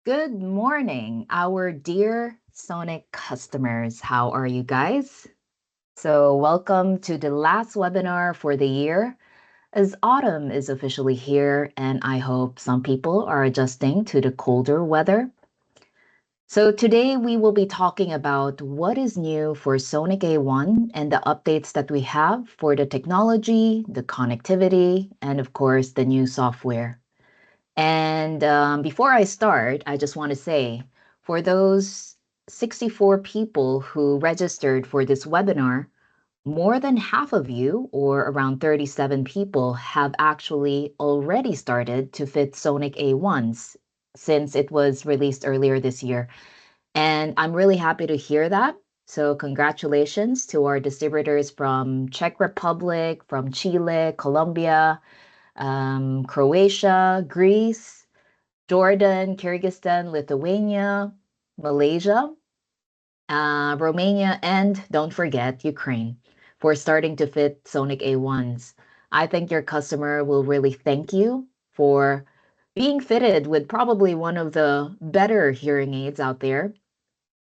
Good morning, our dear Sonic customers. How are you guys? So, welcome to the last webinar for the year, as autumn is officially here, and I hope some people are adjusting to the colder weather. So, today we will be talking about what is new for Sonic A1 and the updates that we have for the technology, the connectivity, and of course, the new software. And before I start, I just want to say for those 64 people who registered for this webinar, more than half of you, or around 37 people, have actually already started to fit Sonic A1s since it was released earlier this year. And I'm really happy to hear that. So, congratulations to our distributors from Czech Republic, from Chile, Colombia, Croatia, Greece, Jordan, Kyrgyzstan, Lithuania, Malaysia, Romania, and don't forget Ukraine for starting to fit Sonic A1s. I think your customer will really thank you for being fitted with probably one of the better hearing aids out there.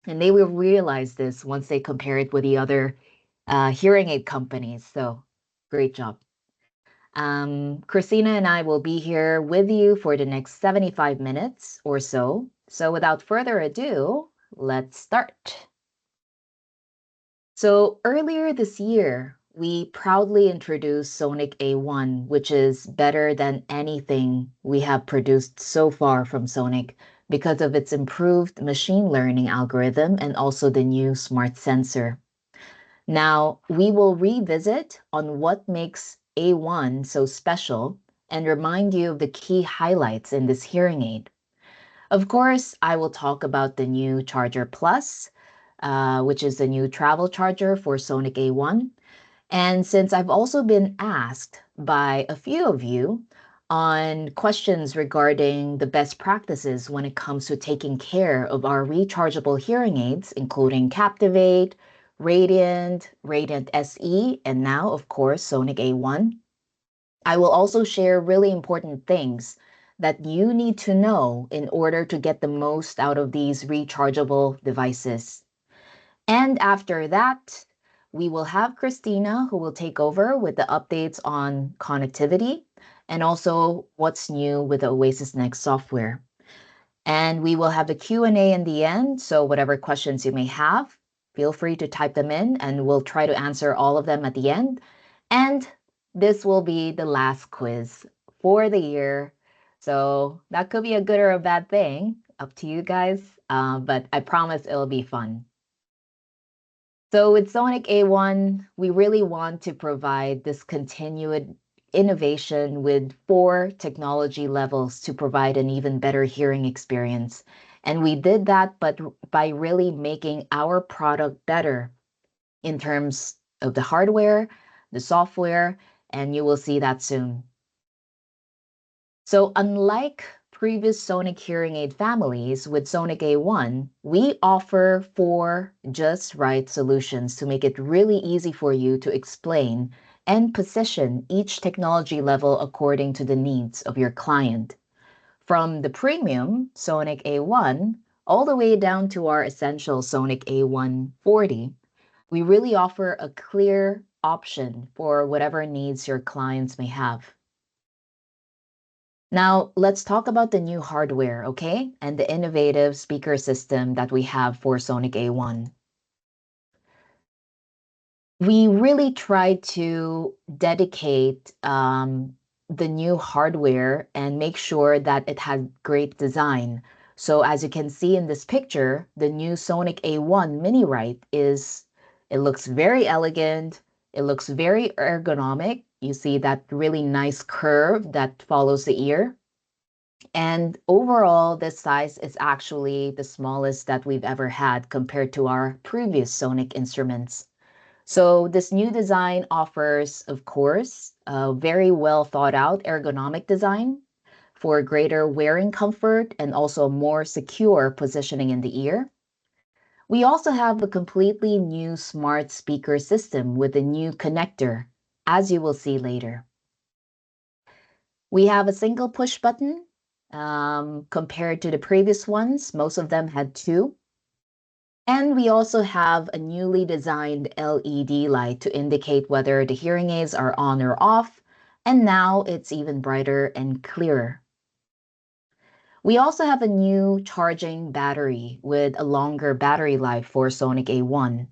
And they will realize this once they compare it with the other hearing aid companies. So great job. Christina and I will be here with you for the next 75 minutes or so. So without further ado, let's start. So earlier this year, we proudly introduced Sonic A1, which is better than anything we have produced so far from Sonic because of its improved machine learning algorithm and also the new smart sensor. Now, we will revisit on what makes A1 so special and remind you of the key highlights in this hearing aid. Of course, I will talk about the new Charger Plus, which is the new travel charger for Sonic A1. And since I've also been asked by a few of you on questions regarding the best practices when it comes to taking care of our rechargeable hearing aids, including Captivate, Radiant SE, and now, of course, Sonic A1, I will also share really important things that you need to know in order to get the most out of these rechargeable devices. And after that, we will have Christina who will take over with the updates on connectivity and also what's new with the OasisNXT software. And we will have the Q&A in the end, so whatever questions you may have, feel free to type them in and we'll try to answer all of them at the end. And this will be the last quiz for the year. So that could be a good or a bad thing, up to you guys, but I promise it'll be fun. So with Sonic A1, we really want to provide this continued innovation with 4 technology levels to provide an even better hearing experience. And we did that but by really making our product better in terms of the hardware, the software, and you will see that soon. So unlike previous Sonic hearing aid families with Sonic A1, we offer 4 just right solutions to make it really easy for you to explain and position each technology level according to the needs of your client. From the premium Sonic A1 all the way down to our essential Sonic A140, we really offer a clear option for whatever needs your clients may have. Now, let's talk about the new hardware, okay? And the innovative speaker system that we have for Sonic A1. We really tried to dedicate the new hardware and make sure that it had great design. So as you can see in this picture, the new Sonic A1 miniRITE it looks very elegant, it looks very ergonomic. You see that really nice curve that follows the ear. And overall, this size is actually the smallest that we've ever had compared to our previous Sonic instruments. So this new design offers, of course, a very well thought out ergonomic design for greater wearing comfort and also more secure positioning in the ear. We also have a completely new smart speaker system with a new connector, as you will see later. We have a single push button compared to the previous ones. Most of them had two. And we also have a newly designed LED light to indicate whether the hearing aids are on or off, and now it's even brighter and clearer. We also have a new charging battery with a longer battery life for Sonic A1.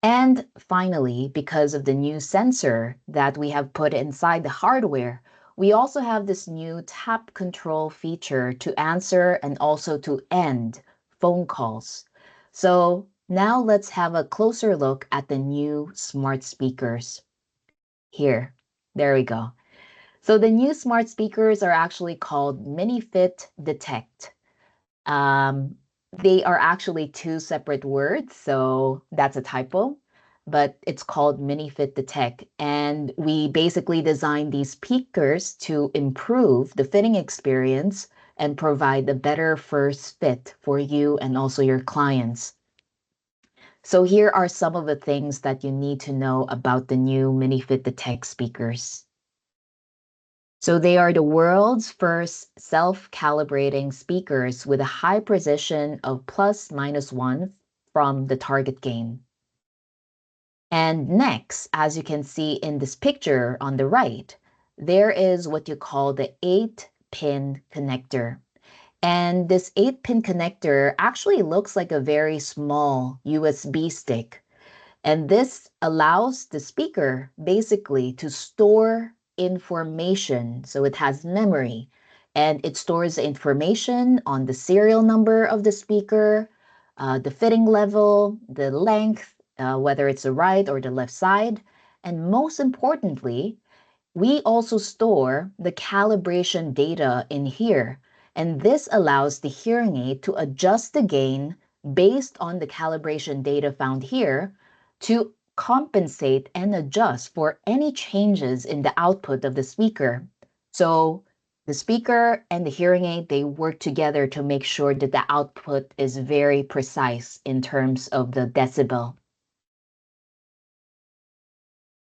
And finally, because of the new sensor that we have put inside the hardware, we also have this new tap control feature to answer and also to end phone calls. So now let's have a closer look at the new smart speakers. Here, there we go. So the new smart speakers are actually called miniFIT Detect. Um, they are actually two separate words, so that's a typo, but it's called miniFIT Detect. And we basically designed these speakers to improve the fitting experience and provide a better first fit for you and also your clients. So here are some of the things that you need to know about the new miniFIT Detect speakers. So they are the world's first self-calibrating speakers with a high precision of ±1 from the target gain. And next, as you can see in this picture on the right, there is what you call the 8-pin connector. And this 8-pin connector actually looks like a very small USB stick. And this allows the speaker basically to store information. So it has memory and it stores the information on the serial number of the speaker, the fitting level, the length, whether it's the right or the left side. And most importantly, we also store the calibration data in here, and this allows the hearing aid to adjust the gain based on the calibration data found here to compensate and adjust for any changes in the output of the speaker. So the speaker and the hearing aid, they work together to make sure that the output is very precise in terms of the decibel.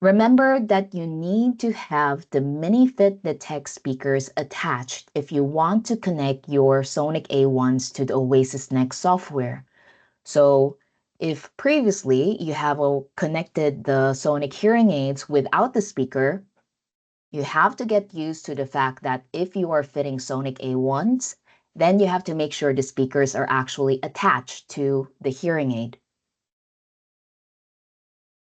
Remember that you need to have the miniFIT Detect speakers attached if you want to connect your Sonic A1s to the OasisNXT software. So if previously you have connected the Sonic hearing aids without the speaker, you have to get used to the fact that if you are fitting Sonic A1s, then you have to make sure the speakers are actually attached to the hearing aid.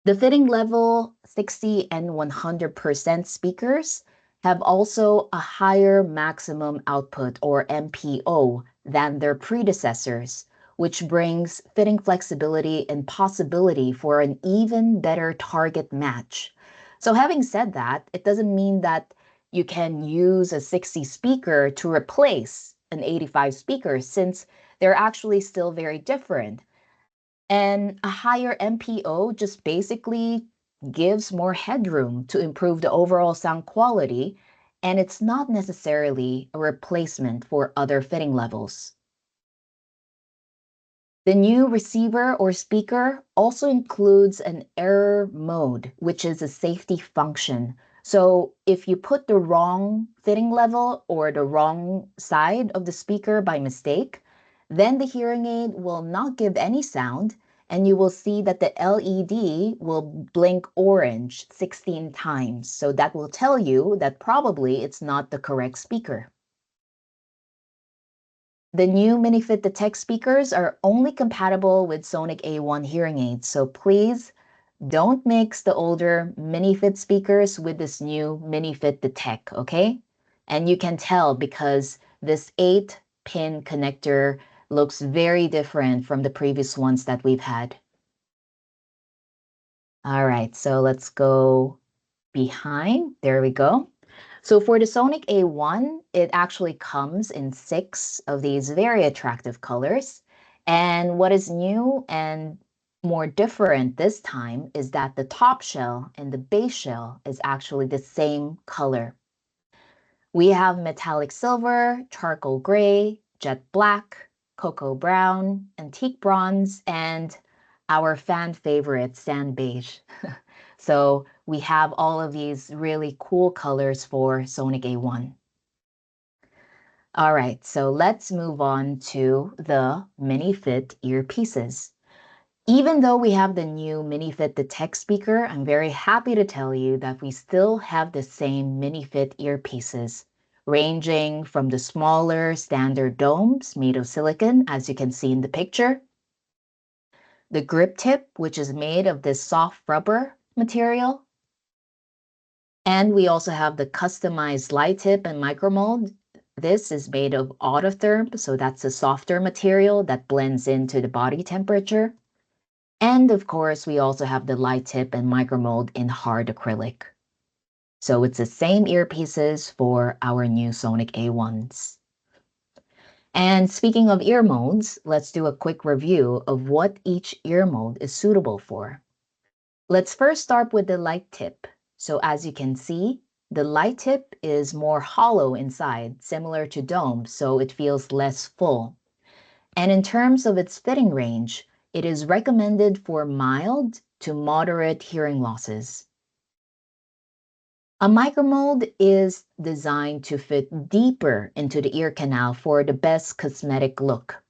The fitting level 60 and 100% speakers have also a higher maximum output or MPO than their predecessors, which brings fitting flexibility and possibility for an even better target match. So having said that, it doesn't mean that you can use a 60 speaker to replace an 85 speaker since they're actually still very different. And a higher MPO just basically gives more headroom to improve the overall sound quality, and it's not necessarily a replacement for other fitting levels. The new receiver or speaker also includes an error mode, which is a safety function. So if you put the wrong fitting level or the wrong side of the speaker by mistake, then the hearing aid will not give any sound, and you will see that the LED will blink orange 16 times. So that will tell you that probably it's not the correct speaker. The new miniFIT Detect speakers are only compatible with Sonic A1 hearing aids, so please don't mix the older miniFIT speakers with this new miniFIT Detect, okay? And you can tell because this 8-pin connector looks very different from the previous ones that we've had. All right, so let's go behind. There we go. So for the Sonic A1, it actually comes in 6 of these very attractive colors. And what is new and more different this time is that the top shell and the base shell is actually the same color. We have metallic silver, charcoal gray, jet black, cocoa brown, antique bronze, and our fan favorite, sand beige. So we have all of these really cool colors for Sonic A1. All right, so let's move on to the miniFIT earpieces. Even though we have the new miniFIT Detect speaker, I'm very happy to tell you that we still have the same miniFIT earpieces, ranging from the smaller standard domes made of silicon, as you can see in the picture, the grip tip, which is made of this soft rubber material, and we also have the customized light tip and micromold. This is made of autotherm, so that's a softer material that blends into the body temperature. And of course, we also have the light tip and micromold in hard acrylic. So it's the same earpieces for our new Sonic A1s. And speaking of ear modes, let's do a quick review of what each ear mode is suitable for. Let's first start with the light tip. So as you can see, the light tip is more hollow inside, similar to dome, so it feels less full. And in terms of its fitting range, it is recommended for mild to moderate hearing losses. A micromold is designed to fit deeper into the ear canal for the best cosmetic look.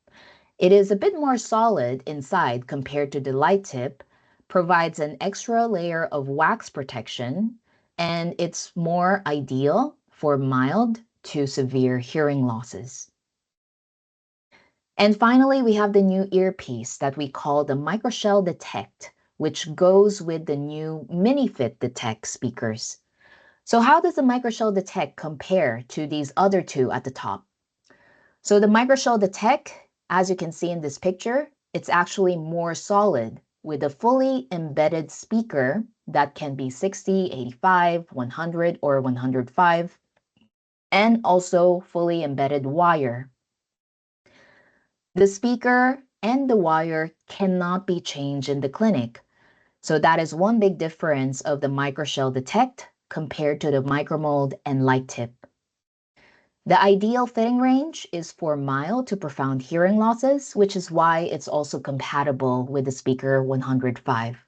It is a bit more solid inside compared to the light tip, provides an extra layer of wax protection, and it's more ideal for mild to severe hearing losses. And finally, we have the new earpiece that we call the Microshell Detect, which goes with the new miniFIT Detect speakers. So how does the Microshell Detect compare to these other two at the top? So the Microshell Detect, as you can see in this picture, it's actually more solid with a fully embedded speaker that can be 60, 85, 100, or 105, and also fully embedded wire. The speaker and the wire cannot be changed in the clinic. So that is one big difference of the Microshell Detect compared to the micromold and light tip. The ideal fitting range is for mild to profound hearing losses, which is why it's also compatible with the speaker 105.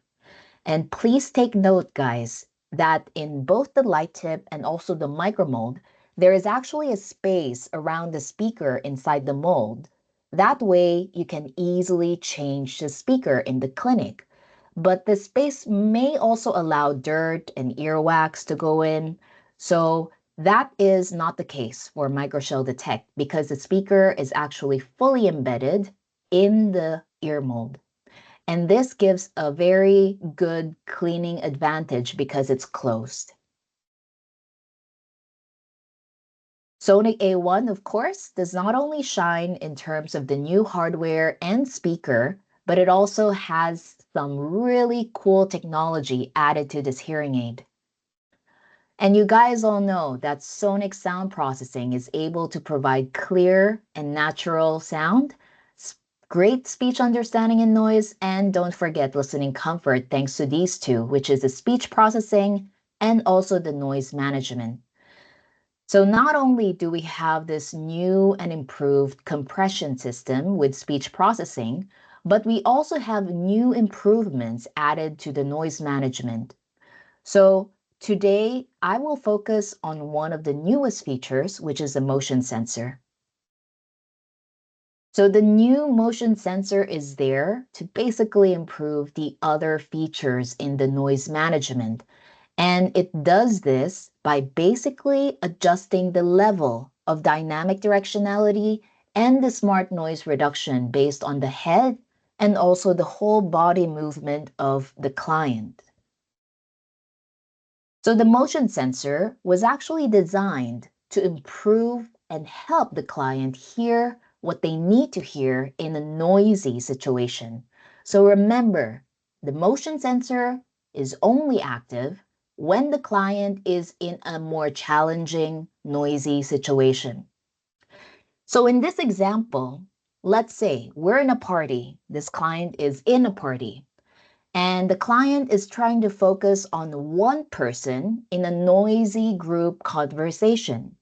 And please take note, guys, that in both the light tip and also the micromold, there is actually a space around the speaker inside the mold. That way, you can easily change the speaker in the clinic. But the space may also allow dirt and earwax to go in. So that is not the case for Microshell Detect because the speaker is actually fully embedded in the ear mold. And this gives a very good cleaning advantage because it's closed. Sonic A1, of course, does not only shine in terms of the new hardware and speaker, but it also has some really cool technology added to this hearing aid. And you guys all know that sonic sound processing is able to provide clear and natural sound, great speech understanding and noise, and don't forget listening comfort thanks to these two, which is the speech processing and also the noise management. So not only do we have this new and improved compression system with speech processing, but we also have new improvements added to the noise management. So today, I will focus on one of the newest features, which is the motion sensor. So the new motion sensor is there to basically improve the other features in the noise management. And it does this by basically adjusting the level of dynamic directionality and the smart noise reduction based on the head and also the whole body movement of the client. So the motion sensor was actually designed to improve and help the client hear what they need to hear in a noisy situation. So remember, the motion sensor is only active when the client is in a more challenging, noisy situation. So in this example, let's say we're in a party. This client is in a party. And the client is trying to focus on one person in a noisy group conversation.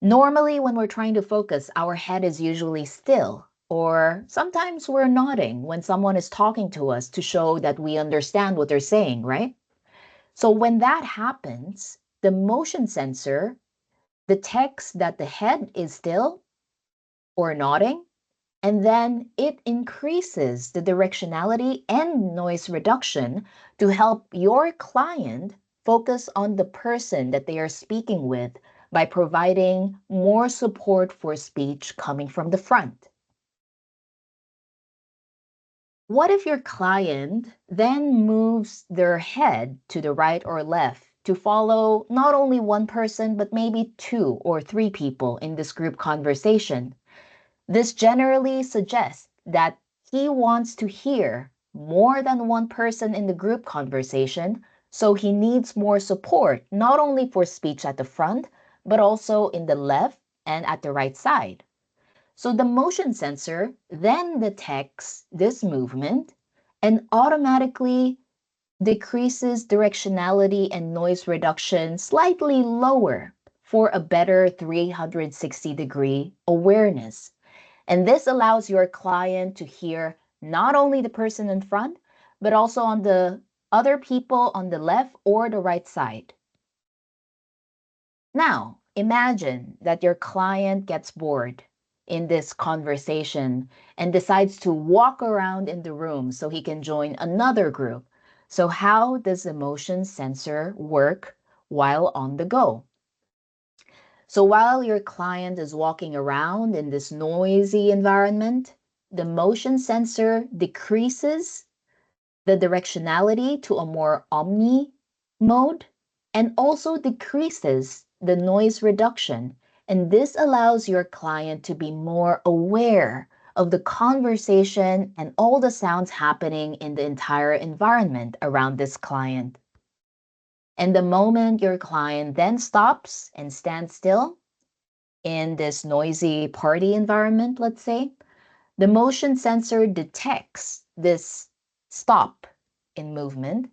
Normally, when we're trying to focus, our head is usually still, or sometimes we're nodding when someone is talking to us to show that we understand what they're saying, right? So when that happens, the motion sensor detects that the head is still or nodding, and then it increases the directionality and noise reduction to help your client focus on the person that they are speaking with by providing more support for speech coming from the front. What if your client then moves their head to the right or left to follow not only one person, but maybe two or three people in this group conversation? This generally suggests that he wants to hear more than one person in the group conversation, so he needs more support, not only for speech at the front, but also in the left and at the right side. So the motion sensor then detects this movement and automatically decreases directionality and noise reduction slightly lower for a better 360-degree awareness. And this allows your client to hear not only the person in front, but also on the other people on the left or the right side. Now, imagine that your client gets bored in this conversation and decides to walk around in the room so he can join another group. So, how does the motion sensor work while on the go? So, while your client is walking around in this noisy environment, the motion sensor decreases the directionality to a more omni mode and also decreases the noise reduction. And this allows your client to be more aware of the conversation and all the sounds happening in the entire environment around this client. And the moment your client then stops and stands still in this noisy party environment, let's say, the motion sensor detects this stop in movement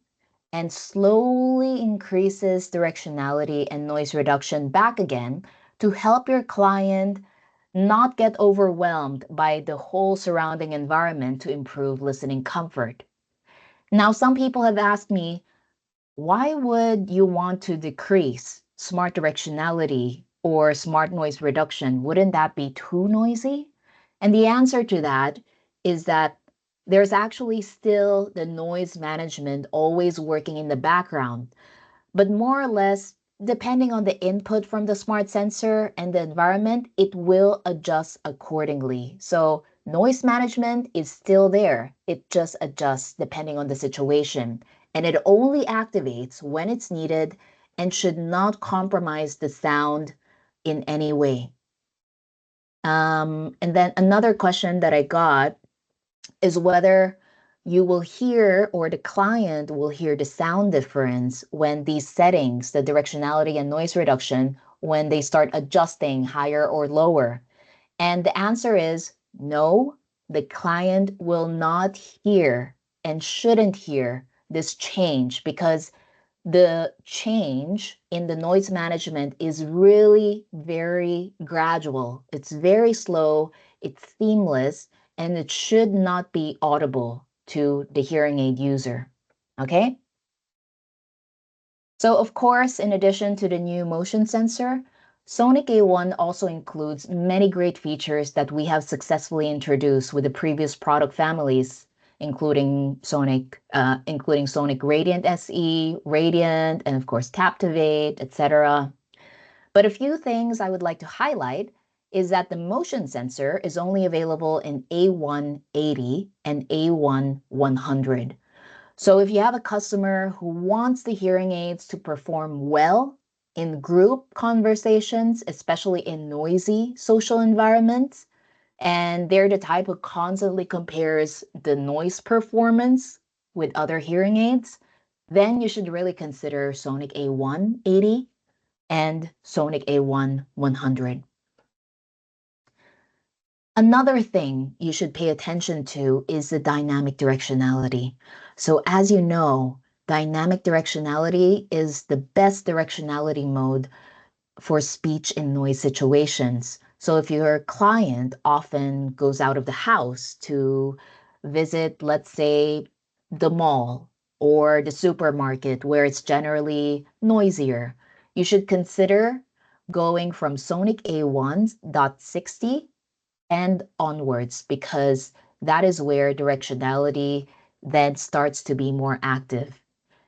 and slowly increases directionality and noise reduction back again to help your client not get overwhelmed by the whole surrounding environment to improve listening comfort. Now, some people have asked me, why would you want to decrease smart directionality or smart noise reduction? Wouldn't that be too noisy? And the answer to that is that there's actually still the noise management always working in the background, but more or less, depending on the input from the smart sensor and the environment, it will adjust accordingly. So noise management is still there. It just adjusts depending on the situation. And it only activates when it's needed and should not compromise the sound in any way. And then another question that I got is whether you will hear or the client will hear the sound difference when these settings, the directionality and noise reduction, when they start adjusting higher or lower. And the answer is no, the client will not hear and shouldn't hear this change because the change in the noise management is really very gradual. It's very slow, it's seamless, and it should not be audible to the hearing aid user. Okay? So, of course, in addition to the new motion sensor, Sonic A1 also includes many great features that we have successfully introduced with the previous product families, including Sonic Radiant SE, Radiant, and of course Captivate, etc. But a few things I would like to highlight is that the motion sensor is only available in A180 and A1 100. So if you have a customer who wants the hearing aids to perform well in group conversations, especially in noisy social environments, and they're the type who constantly compares the noise performance with other hearing aids, then you should really consider Sonic A180 and Sonic A1 100. Another thing you should pay attention to is the dynamic directionality. So as you know, dynamic directionality is the best directionality mode for speech in noise situations. So if your client often goes out of the house to visit, let's say, the mall or the supermarket where it's generally noisier, you should consider going from Sonic A1.60 and onwards, because that is where directionality then starts to be more active.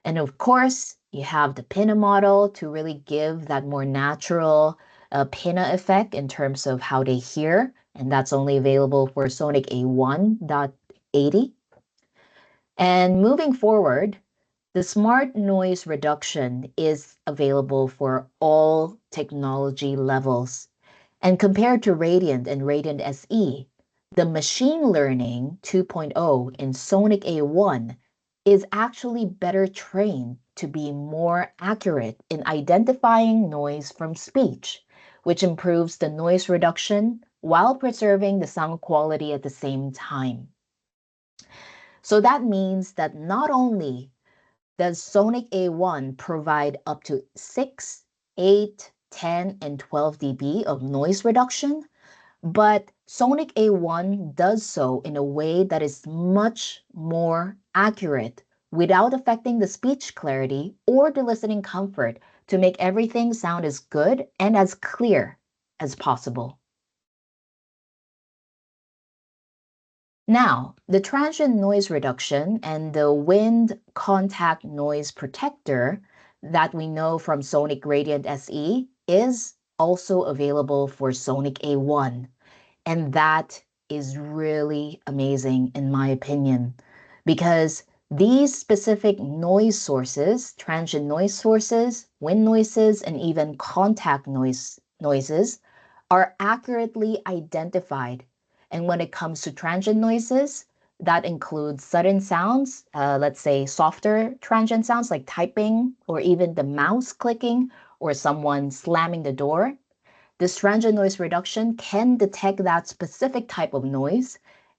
And of course, you have the pinna model to really give that more natural pinna effect in terms of how they hear, and that's only available for Sonic A1.80. And moving forward, the smart noise reduction is available for all technology levels. And compared to Radiant and Radiant SE, the machine learning 2.0 in Sonic A1 is actually better trained to be more accurate in identifying noise from speech, which improves the noise reduction while preserving the sound quality at the same time. So that means that not only does Sonic A1 provide up to 6, 8, 10, and 12 dB of noise reduction, but Sonic A1 does so in a way that is much more accurate without affecting the speech clarity or the listening comfort to make everything sound as good and as clear as possible. Now, the transient noise reduction and the wind contact noise protector that we know from Sonic Radiant SE is also available for Sonic A1. And that is really amazing in my opinion, because these specific noise sources, transient noise sources, wind noises, and even contact noises are accurately identified. And when it comes to transient noises, that includes sudden sounds, let's say softer transient sounds like typing or even the mouse clicking or someone slamming the door. This transient noise reduction can detect that specific type of noise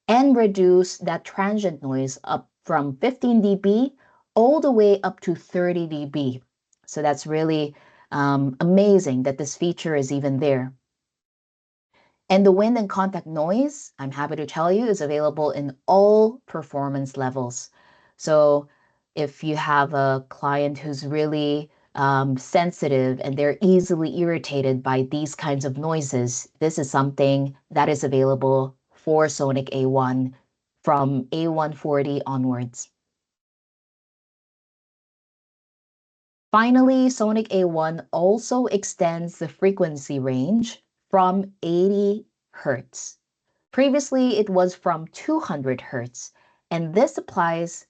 and reduce that transient noise up from 15 dB all the way up to 30 dB. So that's really amazing that this feature is even there. And the wind and contact noise, I'm happy to tell you, is available in all performance levels. So if you have a client who's really sensitive and they're easily irritated by these kinds of noises, this is something that is available for Sonic A1 from A140 onwards. Finally, Sonic A1 also extends the frequency range from 80 Hertz. Previously, it was from 200 Hertz, and this applies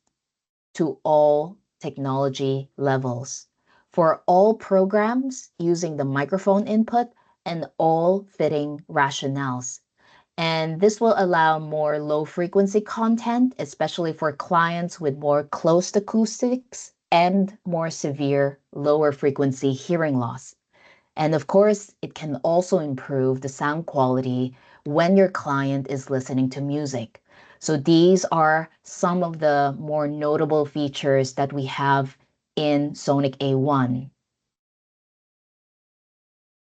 to all technology levels for all programs using the microphone input and all fitting rationales. And this will allow more low frequency content, especially for clients with more closed acoustics and more severe lower frequency hearing loss. And of course, it can also improve the sound quality when your client is listening to music. So these are some of the more notable features that we have in Sonic A1.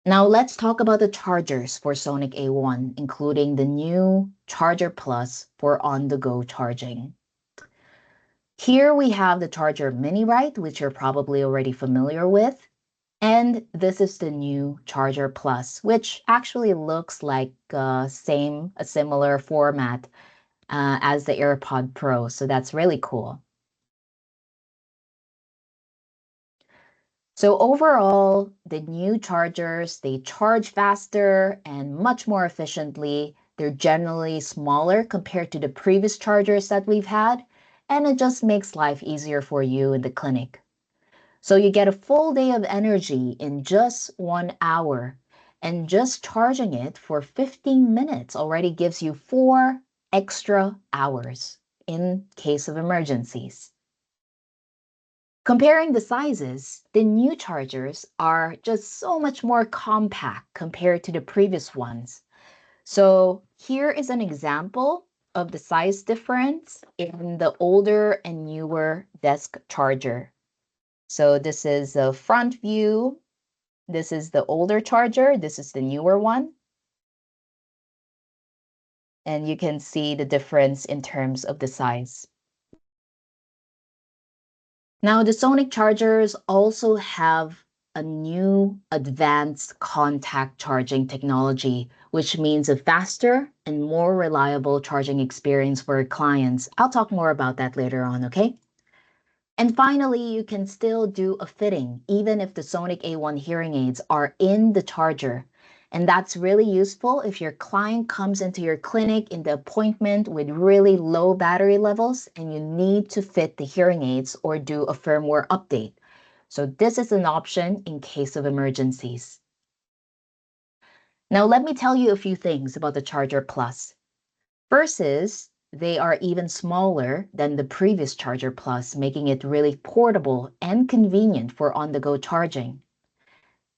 Now let's talk about the chargers for Sonic A1, including the new Charger Plus for on-the-go charging. Here we have the charger miniRITE, which you're probably already familiar with. And this is the new Charger Plus, which actually looks like a similar format as the AirPod Pro. So that's really cool. So overall, the new chargers, they charge faster and much more efficiently. They're generally smaller compared to the previous chargers that we've had, and it just makes life easier for you in the clinic. So you get a full day of energy in just 1 hour, and just charging it for 15 minutes already gives you 4 extra hours in case of emergencies. Comparing the sizes, the new chargers are just so much more compact compared to the previous ones. So here is an example of the size difference in the older and newer desk charger. So this is the front view. This is the older charger. This is the newer one. And you can see the difference in terms of the size. Now, the Sonic chargers also have a new advanced contact charging technology, which means a faster and more reliable charging experience for clients. I'll talk more about that later on, okay? And finally, you can still do a fitting even if the Sonic A1 hearing aids are in the charger. And that's really useful if your client comes into your clinic in the appointment with really low battery levels and you need to fit the hearing aids or do a firmware update. So this is an option in case of emergencies. Now let me tell you a few things about the Charger Plus. First is they are even smaller than the previous Charger Plus, making it really portable and convenient for on-the-go charging.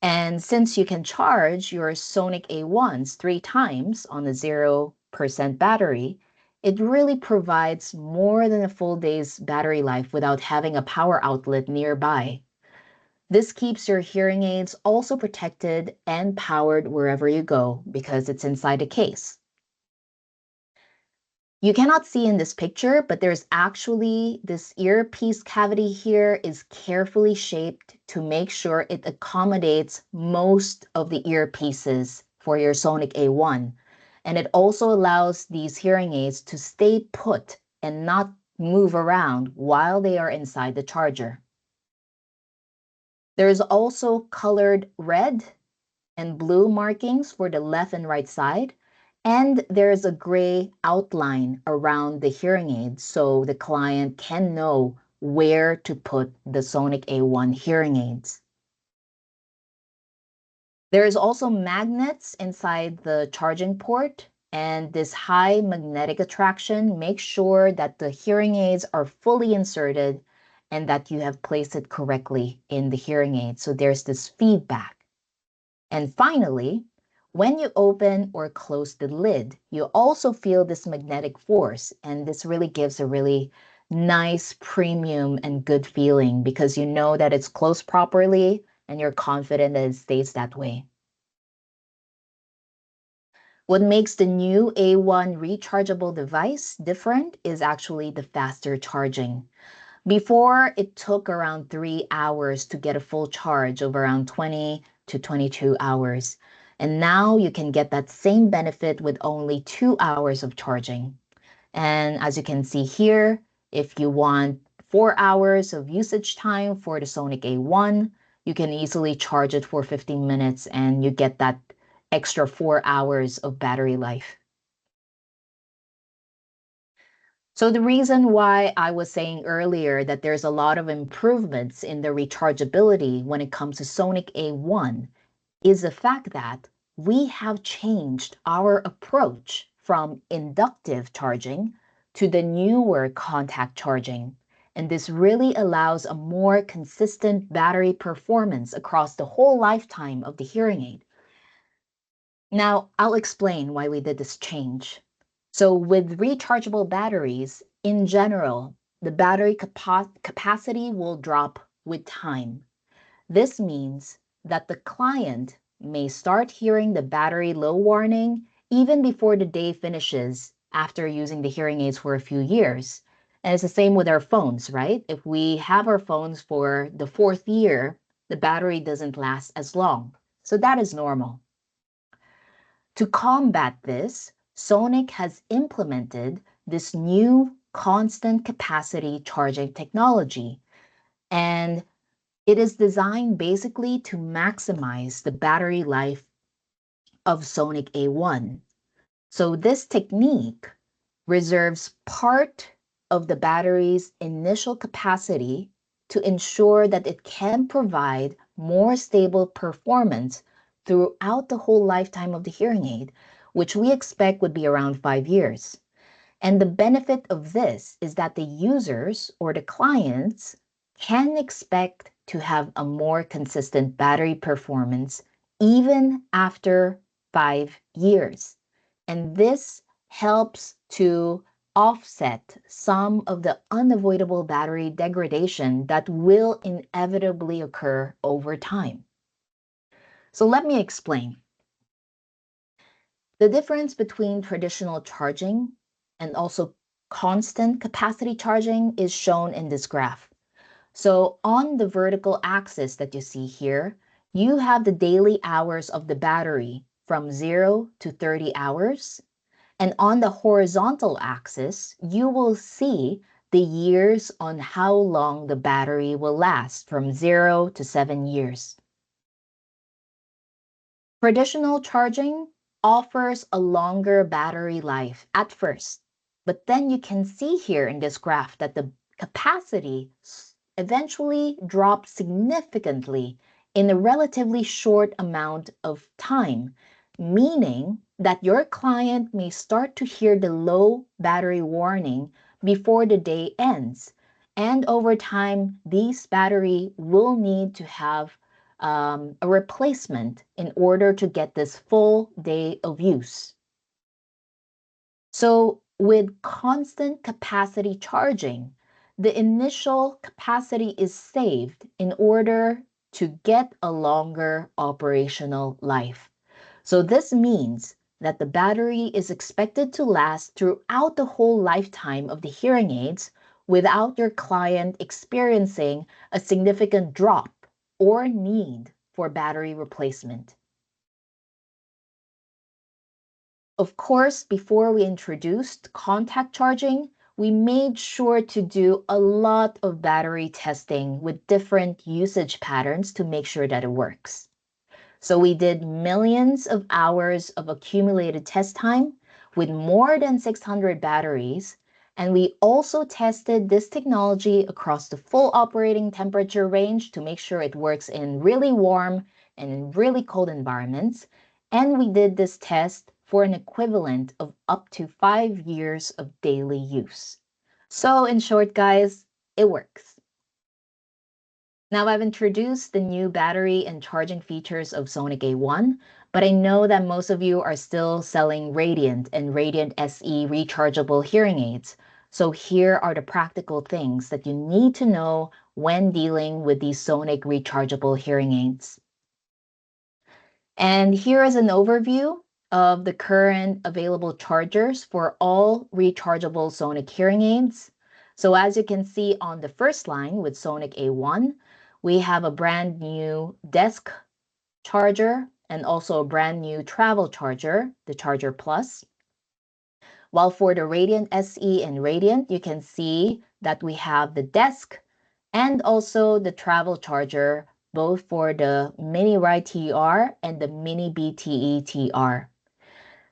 And since you can charge your Sonic A1s 3 times on a 0% battery, it really provides more than a full day's battery life without having a power outlet nearby. This keeps your hearing aids also protected and powered wherever you go because it's inside a case. You cannot see in this picture, but there's actually this earpiece cavity here is carefully shaped to make sure it accommodates most of the earpieces for your Sonic A1. And it also allows these hearing aids to stay put and not move around while they are inside the charger. There is also colored red and blue markings for the left and right side. And there's a gray outline around the hearing aid so the client can know where to put the Sonic A1 hearing aids. There is also magnets inside the charging port, and this high magnetic attraction makes sure that the hearing aids are fully inserted and that you have placed it correctly in the hearing aid. So there's this feedback. And finally, when you open or close the lid, you also feel this magnetic force, and this really gives a really nice premium and good feeling because you know that it's closed properly and you're confident that it stays that way. What makes the new A1 rechargeable device different is actually the faster charging. Before, it took around 3 hours to get a full charge of around 20 to 22 hours. And now you can get that same benefit with only 2 hours of charging. And as you can see here, if you want 4 hours of usage time for the Sonic A1, you can easily charge it for 15 minutes and you get that extra 4 hours of battery life. So the reason why I was saying earlier that there's a lot of improvements in the rechargeability when it comes to Sonic A1 is the fact that we have changed our approach from inductive charging to the newer contact charging. And this really allows a more consistent battery performance across the whole lifetime of the hearing aid. Now, I'll explain why we did this change. So with rechargeable batteries, in general, the battery capacity will drop with time. This means that the client may start hearing the battery low warning even before the day finishes after using the hearing aids for a few years. And it's the same with our phones, right? If we have our phones for the 4th year, the battery doesn't last as long. So that is normal. To combat this, Sonic has implemented this new constant capacity charging technology, and it is designed basically to maximize the battery life of Sonic A1. So this technique reserves part of the battery's initial capacity to ensure that it can provide more stable performance throughout the whole lifetime of the hearing aid, which we expect would be around 5 years. And the benefit of this is that the users or the clients can expect to have a more consistent battery performance even after 5 years. And this helps to offset some of the unavoidable battery degradation that will inevitably occur over time. So let me explain. The difference between traditional charging and also constant capacity charging is shown in this graph. So on the vertical axis that you see here, you have the daily hours of the battery from 0 to 30 hours. And on the horizontal axis, you will see the years on how long the battery will last from 0 to 7 years. Traditional charging offers a longer battery life at first, but then you can see here in this graph that the capacity eventually drops significantly in a relatively short amount of time, meaning that your client may start to hear the low battery warning before the day ends. And over time, these battery will need to have a replacement in order to get this full day of use. So with constant capacity charging, the initial capacity is saved in order to get a longer operational life. So this means that the battery is expected to last throughout the whole lifetime of the hearing aids without your client experiencing a significant drop or need for battery replacement. Of course, before we introduced contact charging, we made sure to do a lot of battery testing with different usage patterns to make sure that it works. So we did millions of hours of accumulated test time with more than 600 batteries. And we also tested this technology across the full operating temperature range to make sure it works in really warm and in really cold environments. And we did this test for an equivalent of up to 5 years of daily use. So in short, guys, it works. Now I've introduced the new battery and charging features of Sonic A1, but I know that most of you are still selling Radiant and Radiant SE rechargeable hearing aids. So here are the practical things that you need to know when dealing with these Sonic rechargeable hearing aids. And here is an overview of the current available chargers for all rechargeable Sonic hearing aids. So as you can see on the first line with Sonic A1, we have a brand new desk charger and also a brand new travel charger, the Charger Plus. While for the Radiant SE and Radiant, you can see that we have the desk and also the travel charger, both for the miniRITE TR and the mini BTE TR.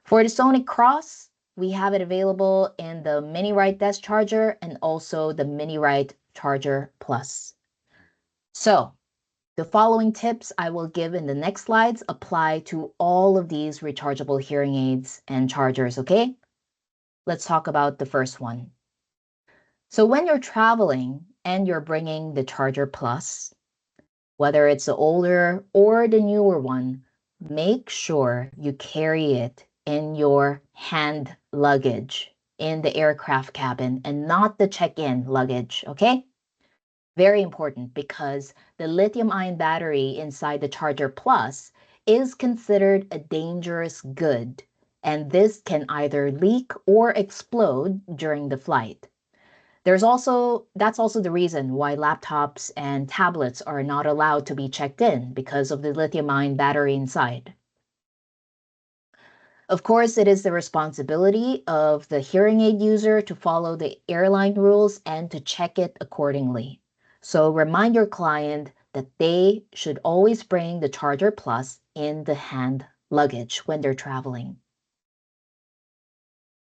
For the Sonic Cross, we have it available in the miniRITE desk charger and also the miniRITE Charger Plus. So the following tips I will give in the next slides apply to all of these rechargeable hearing aids and chargers, okay? Let's talk about the first one. So when you're traveling and you're bringing the Charger Plus, whether it's the older or the newer one, make sure you carry it in your hand luggage in the aircraft cabin and not the check-in luggage, okay? Very important because the lithium-ion battery inside the Charger Plus is considered a dangerous good, and this can either leak or explode during the flight. That's also the reason why laptops and tablets are not allowed to be checked in because of the lithium-ion battery inside. Of course, it is the responsibility of the hearing aid user to follow the airline rules and to check it accordingly. So remind your client that they should always bring the Charger Plus in the hand luggage when they're traveling.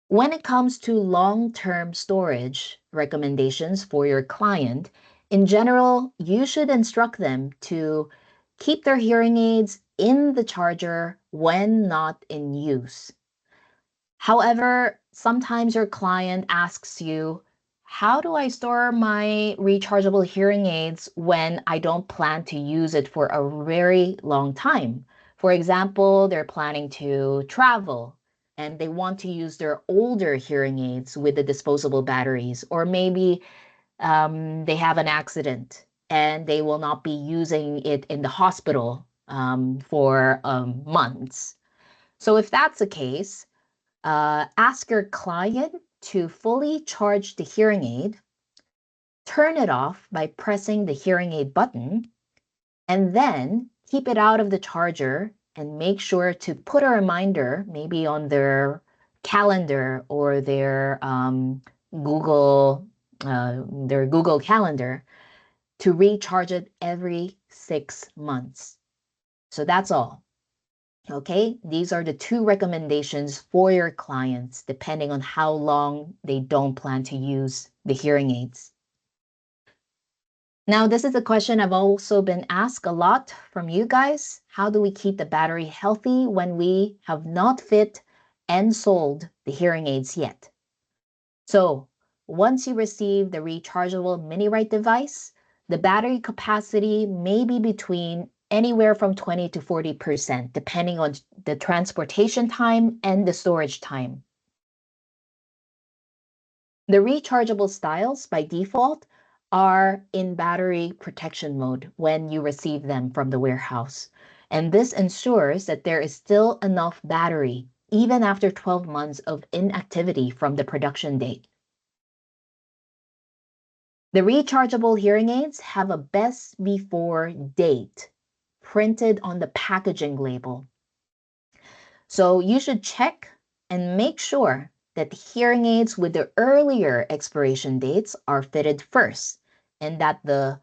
When it comes to long-term storage recommendations for your client, in general, you should instruct them to keep their hearing aids in the charger when not in use. However, sometimes your client asks you, how do I store my rechargeable hearing aids when I don't plan to use it for a very long time? For example, they're planning to travel and they want to use their older hearing aids with the disposable batteries, or maybe they have an accident and they will not be using it in the hospital for months. So if that's the case, ask your client to fully charge the hearing aid, turn it off by pressing the hearing aid button, and then keep it out of the charger and make sure to put a reminder maybe on their calendar or Google their Google Calendar to recharge it every 6 months. So that's all. Okay, these are the 2 recommendations for your clients depending on how long they don't plan to use the hearing aids. Now, this is a question I've also been asked a lot from you guys. How do we keep the battery healthy when we have not fit and sold the hearing aids yet? So, once you receive the rechargeable miniRITE device, the battery capacity may be between anywhere from 20 to 40%, depending on the transportation time and the storage time. The rechargeable styles by default are in battery protection mode when you receive them from the warehouse. And this ensures that there is still enough battery even after 12 months of inactivity from the production date. The rechargeable hearing aids have a best before date printed on the packaging label. So you should check and make sure that the hearing aids with the earlier expiration dates are fitted first, and that the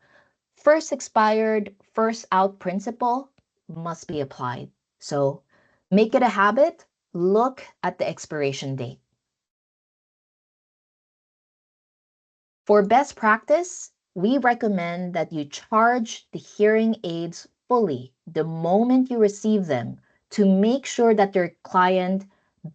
first expired, first out principle must be applied. So make it a habit, look at the expiration date. For best practice, we recommend that you charge the hearing aids fully the moment you receive them to make sure that your client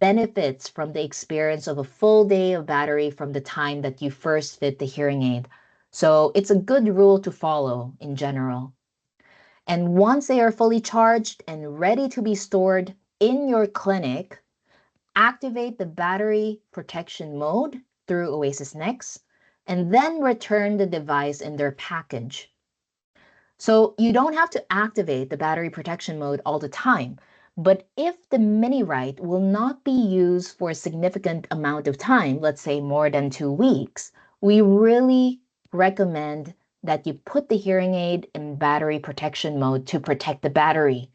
benefits from the experience of a full day of battery from the time that you first fit the hearing aid. So it's a good rule to follow in general. And once they are fully charged and ready to be stored in your clinic, activate the battery protection mode through OasisNXT, and then return the device in their package. So you don't have to activate the battery protection mode all the time, but if the miniRITE will not be used for a significant amount of time, let's say more than 2 weeks, we really recommend that you put the hearing aid in battery protection mode to protect the battery.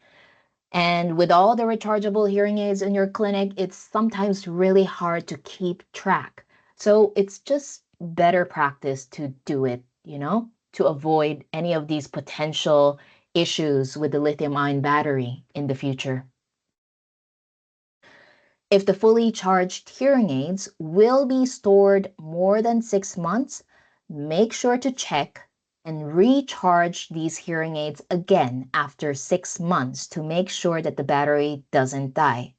And with all the rechargeable hearing aids in your clinic, it's sometimes really hard to keep track. So it's just better practice to do it, to avoid any of these potential issues with the lithium-ion battery in the future. If the fully charged hearing aids will be stored more than 6 months, make sure to check and recharge these hearing aids again after 6 months to make sure that the battery doesn't die.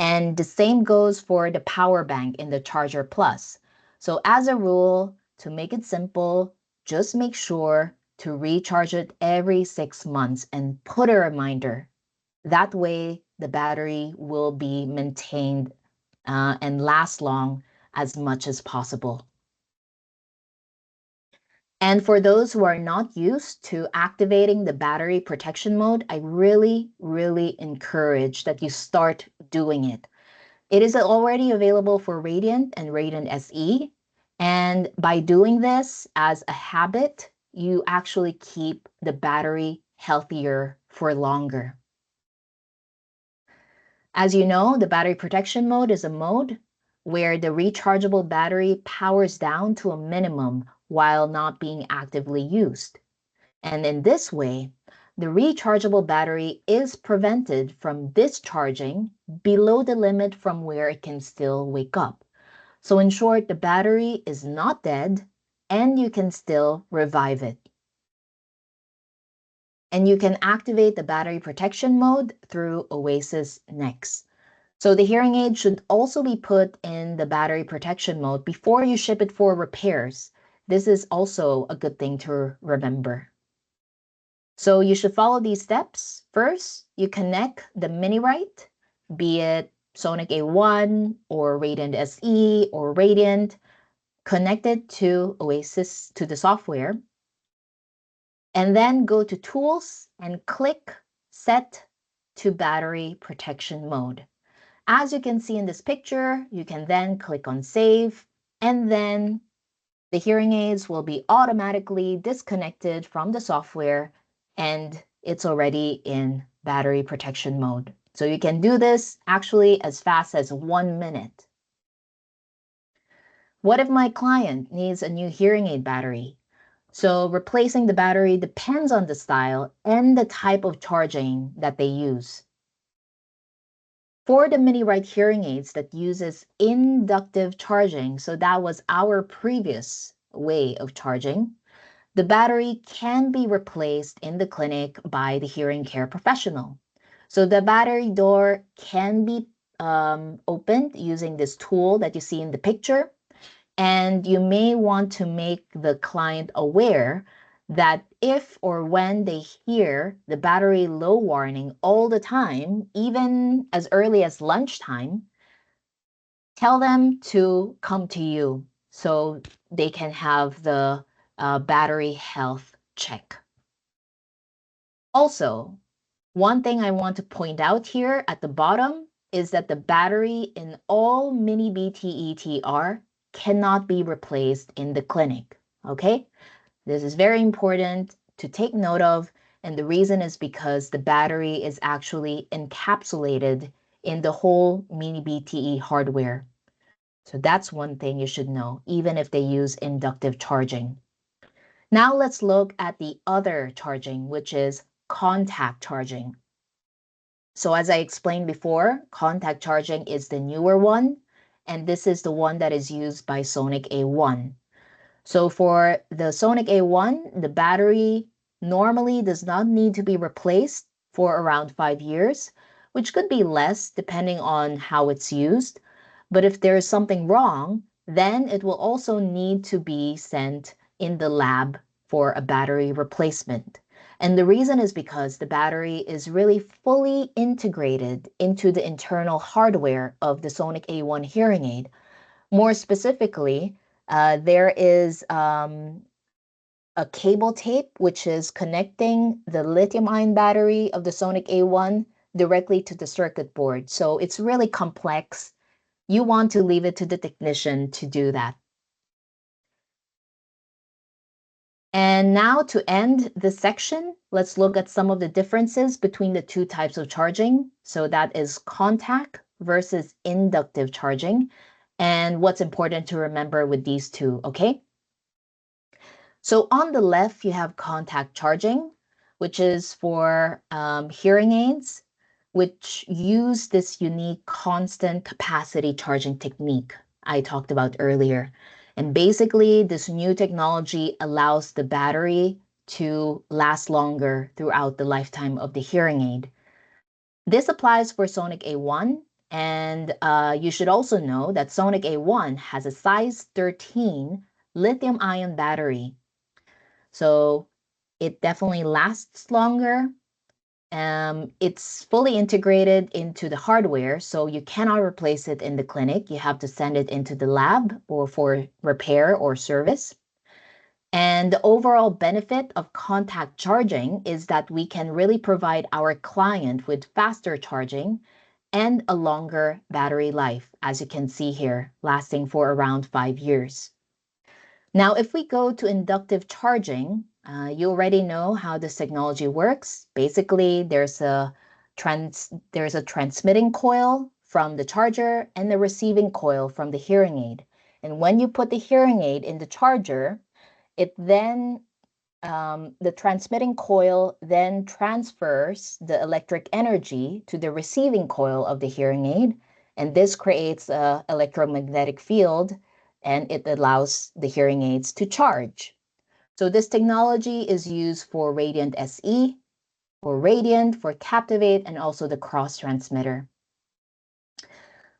And the same goes for the power bank in the Charger Plus. So as a rule, to make it simple, just make sure to recharge it every 6 months and put a reminder. That way, the battery will be maintained and last long as much as possible. And for those who are not used to activating the battery protection mode, I really, really encourage that you start doing it. It is already available for Radiant and Radiant SE. And by doing this as a habit, you actually keep the battery healthier for longer. As you know, the battery protection mode is a mode where the rechargeable battery powers down to a minimum while not being actively used. And in this way, the rechargeable battery is prevented from discharging below the limit from where it can still wake up. So in short, the battery is not dead and you can still revive it. And you can activate the battery protection mode through OasisNXT. So the hearing aid should also be put in the battery protection mode before you ship it for repairs. This is also a good thing to remember. So you should follow these steps. First, you connect the miniRITE, be it Sonic A1 or Radiant SE or Radiant, connect it to Oasis, to the software, and then go to Tools and click Set to Battery Protection Mode. As you can see in this picture, you can then click on Save, and then the hearing aids will be automatically disconnected from the software and it's already in battery protection mode. So you can do this actually as fast as 1 minute. What if my client needs a new hearing aid battery? So replacing the battery depends on the style and the type of charging that they use. For the miniRITE hearing aids that uses inductive charging, so that was our previous way of charging, the battery can be replaced in the clinic by the hearing care professional. So the battery door can be opened using this tool that you see in the picture. And you may want to make the client aware that if or when they hear the battery low warning all the time, even as early as lunchtime, tell them to come to you so they can have the battery health check. Also, one thing I want to point out here at the bottom is that the battery in all mini BTETR cannot be replaced in the clinic, okay? This is very important to take note of, and the reason is because the battery is actually encapsulated in the whole mini BTE hardware. So that's one thing you should know, even if they use inductive charging. Now let's look at the other charging, which is contact charging. So as I explained before, contact charging is the newer one, and this is the one that is used by Sonic A1. So for the Sonic A1, the battery normally does not need to be replaced for around 5 years, which could be less depending on how it's used. But if there is something wrong, then it will also need to be sent in the lab for a battery replacement. And the reason is because the battery is really fully integrated into the internal hardware of the Sonic A1 hearing aid. More specifically, there is a cable tape which is connecting the lithium-ion battery of the Sonic A1 directly to the circuit board. So it's really complex. You want to leave it to the technician to do that. And now to end this section, let's look at some of the differences between the two types of charging. So that is contact versus inductive charging, and what's important to remember with these two, okay? So on the left, you have contact charging, which is for hearing aids, which use this unique constant capacity charging technique I talked about earlier. And basically, this new technology allows the battery to last longer throughout the lifetime of the hearing aid. This applies for Sonic A1, and you should also know that Sonic A1 has a size 13 lithium-ion battery. So it definitely lasts longer. It's fully integrated into the hardware, so you cannot replace it in the clinic. You have to send it into the lab or for repair or service. And the overall benefit of contact charging is that we can really provide our client with faster charging and a longer battery life, as you can see here, lasting for around 5 years. Now, if we go to inductive charging, you already know how this technology works. Basically, there's a transmitting coil from the charger and the receiving coil from the hearing aid. And when you put the hearing aid in the charger, it then the transmitting coil then transfers the electric energy to the receiving coil of the hearing aid, and this creates an electromagnetic field, and it allows the hearing aids to charge. So this technology is used for Radiant SE, for Radiant, for Captivate, and also the cross transmitter.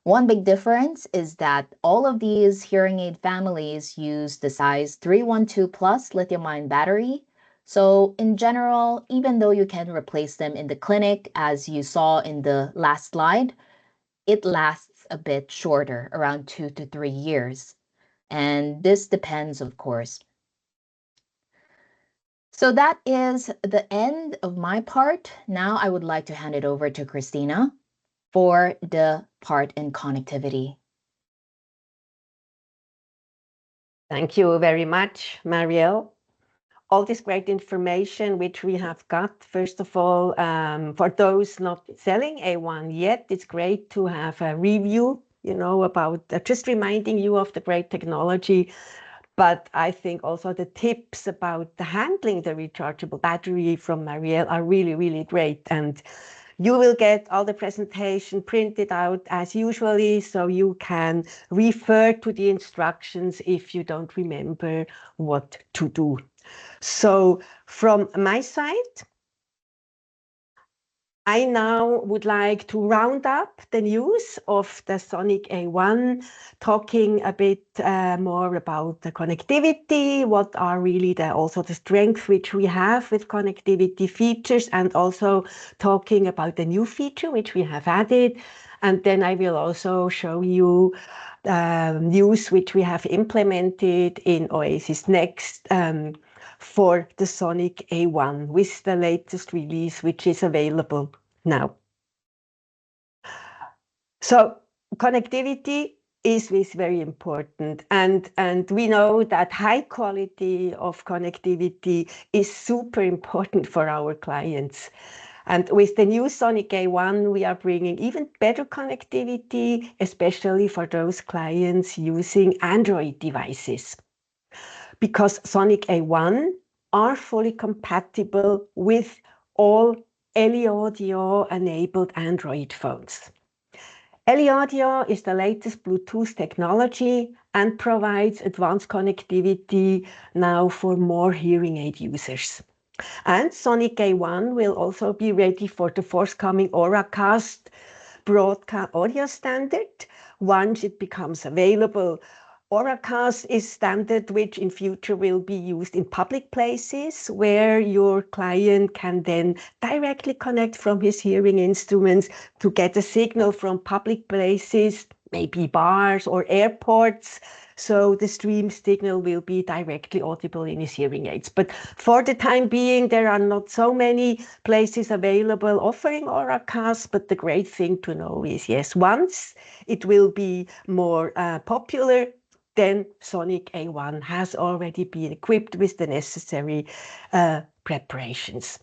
One big difference is that all of these hearing aid families use the size 312 plus lithium-ion battery. So in general, even though you can replace them in the clinic, as you saw in the last slide, it lasts a bit shorter, around 2 to 3 years. And this depends, of course. So that is the end of my part. Now I would like to hand it over to Christina for the part in connectivity. Thank you very much, Marielle. all this great information which we have got. First of all, for those not selling A1 yet, it's great to have a review, about just reminding you of the great technology. But I think also the tips about handling the rechargeable battery from Marielle are really, really great. And you will get all the presentation printed out as usually, so you can refer to the instructions if you don't remember what to do. So from my side, I now would like to round up the news of the Sonic A1, talking a bit more about the connectivity, what are really also the strengths which we have with connectivity features, and also talking about the new feature which we have added. And then I will also show you news which we have implemented in OasisNXT for the Sonic A1 with the latest release, which is available now. So connectivity is very important, and we know that high quality of connectivity is super important for our clients. And with the new Sonic A1, we are bringing even better connectivity, especially for those clients using Android devices, because Sonic A1 are fully compatible with all LE Audio enabled Android phones. LE Audio is the latest Bluetooth technology and provides advanced connectivity now for more hearing aid users. And Sonic A1 will also be ready for the forthcoming Auracast broadcast audio standard once it becomes available. Auracast is standard which in future will be used in public places where your client can then directly connect from his hearing instruments to get a signal from public places, maybe bars or airports. So the stream signal will be directly audible in his hearing aids. But for the time being, there are not so many places available offering Auracast. But the great thing to know is, yes, once it will be more popular, then Sonic A1 has already been equipped with the necessary preparations.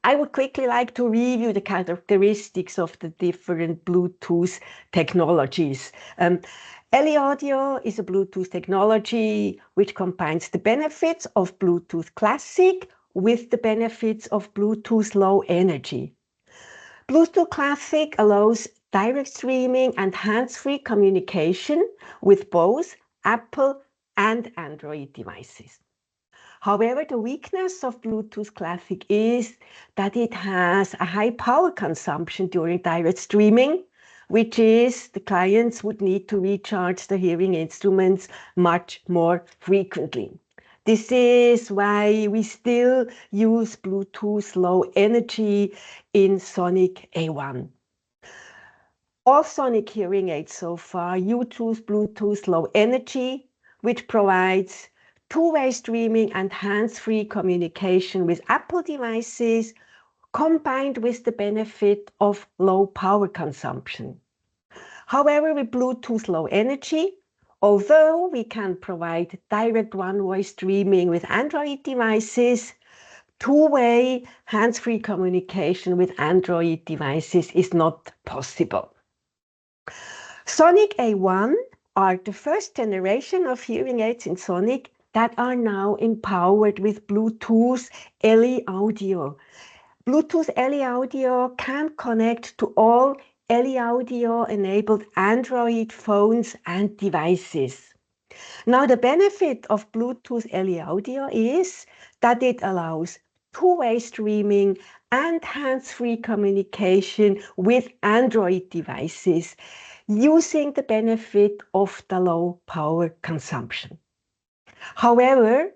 I would quickly like to review the characteristics of the different Bluetooth technologies. LE Audio is a Bluetooth technology which combines the benefits of Bluetooth Classic with the benefits of Bluetooth Low Energy. Bluetooth Classic allows direct streaming and hands-free communication with both Apple and Android devices. However, the weakness of Bluetooth Classic is that it has a high power consumption during direct streaming, which is the clients would need to recharge the hearing instruments much more frequently. This is why we still use Bluetooth Low Energy in Sonic A1. All Sonic hearing aids so far use Bluetooth Low Energy, which provides two-way streaming and hands-free communication with Apple devices, combined with the benefit of low power consumption. However, with Bluetooth Low Energy, although we can provide direct one-way streaming with Android devices, two-way hands-free communication with Android devices is not possible. Sonic A1 are the first generation of hearing aids in Sonic that are now empowered with Bluetooth LE Audio. Bluetooth LE Audio can connect to all LE Audio enabled Android phones and devices. Now, the benefit of Bluetooth LE Audio is that it allows two-way streaming and hands-free communication with Android devices using the benefit of the low power consumption. However,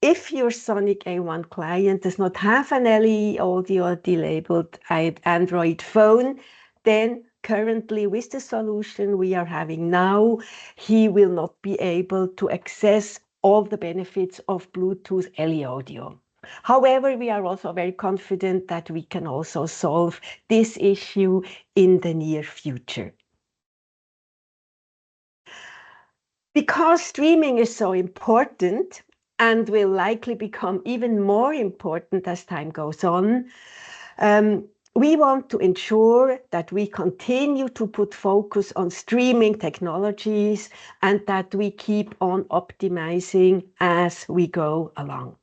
if your Sonic A1 client does not have an LE Audio labeled Android phone, then currently with the solution we are having now, he will not be able to access all the benefits of Bluetooth LE Audio. However, we are also very confident that we can also solve this issue in the near future. Because streaming is so important, and will likely become even more important as time goes on. We want to ensure that we continue to put focus on streaming technologies and that we keep on optimizing as we go along.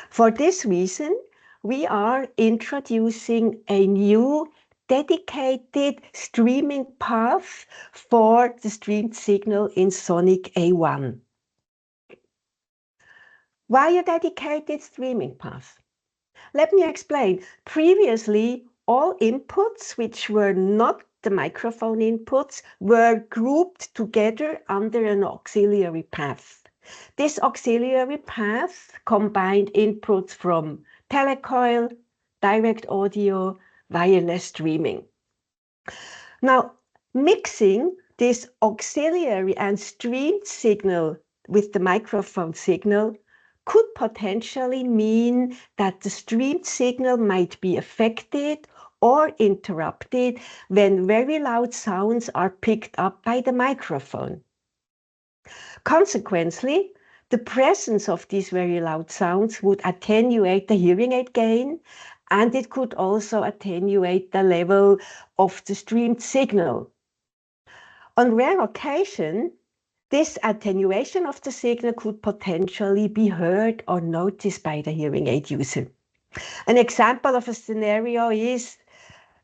For this reason, we are introducing a new dedicated streaming path for the streamed signal in Sonic A1. Why a dedicated streaming path? Let me explain. Previously, all inputs which were not the microphone inputs were grouped together under an auxiliary path. This auxiliary path combined inputs from telecoil, direct audio, wireless streaming. Now, mixing this auxiliary and streamed signal with the microphone signal could potentially mean that the streamed signal might be affected or interrupted when very loud sounds are picked up by the microphone. Consequently, the presence of these very loud sounds would attenuate the hearing aid gain, and it could also attenuate the level of the streamed signal. On rare occasion, this attenuation of the signal could potentially be heard or noticed by the hearing aid user. An example of a scenario is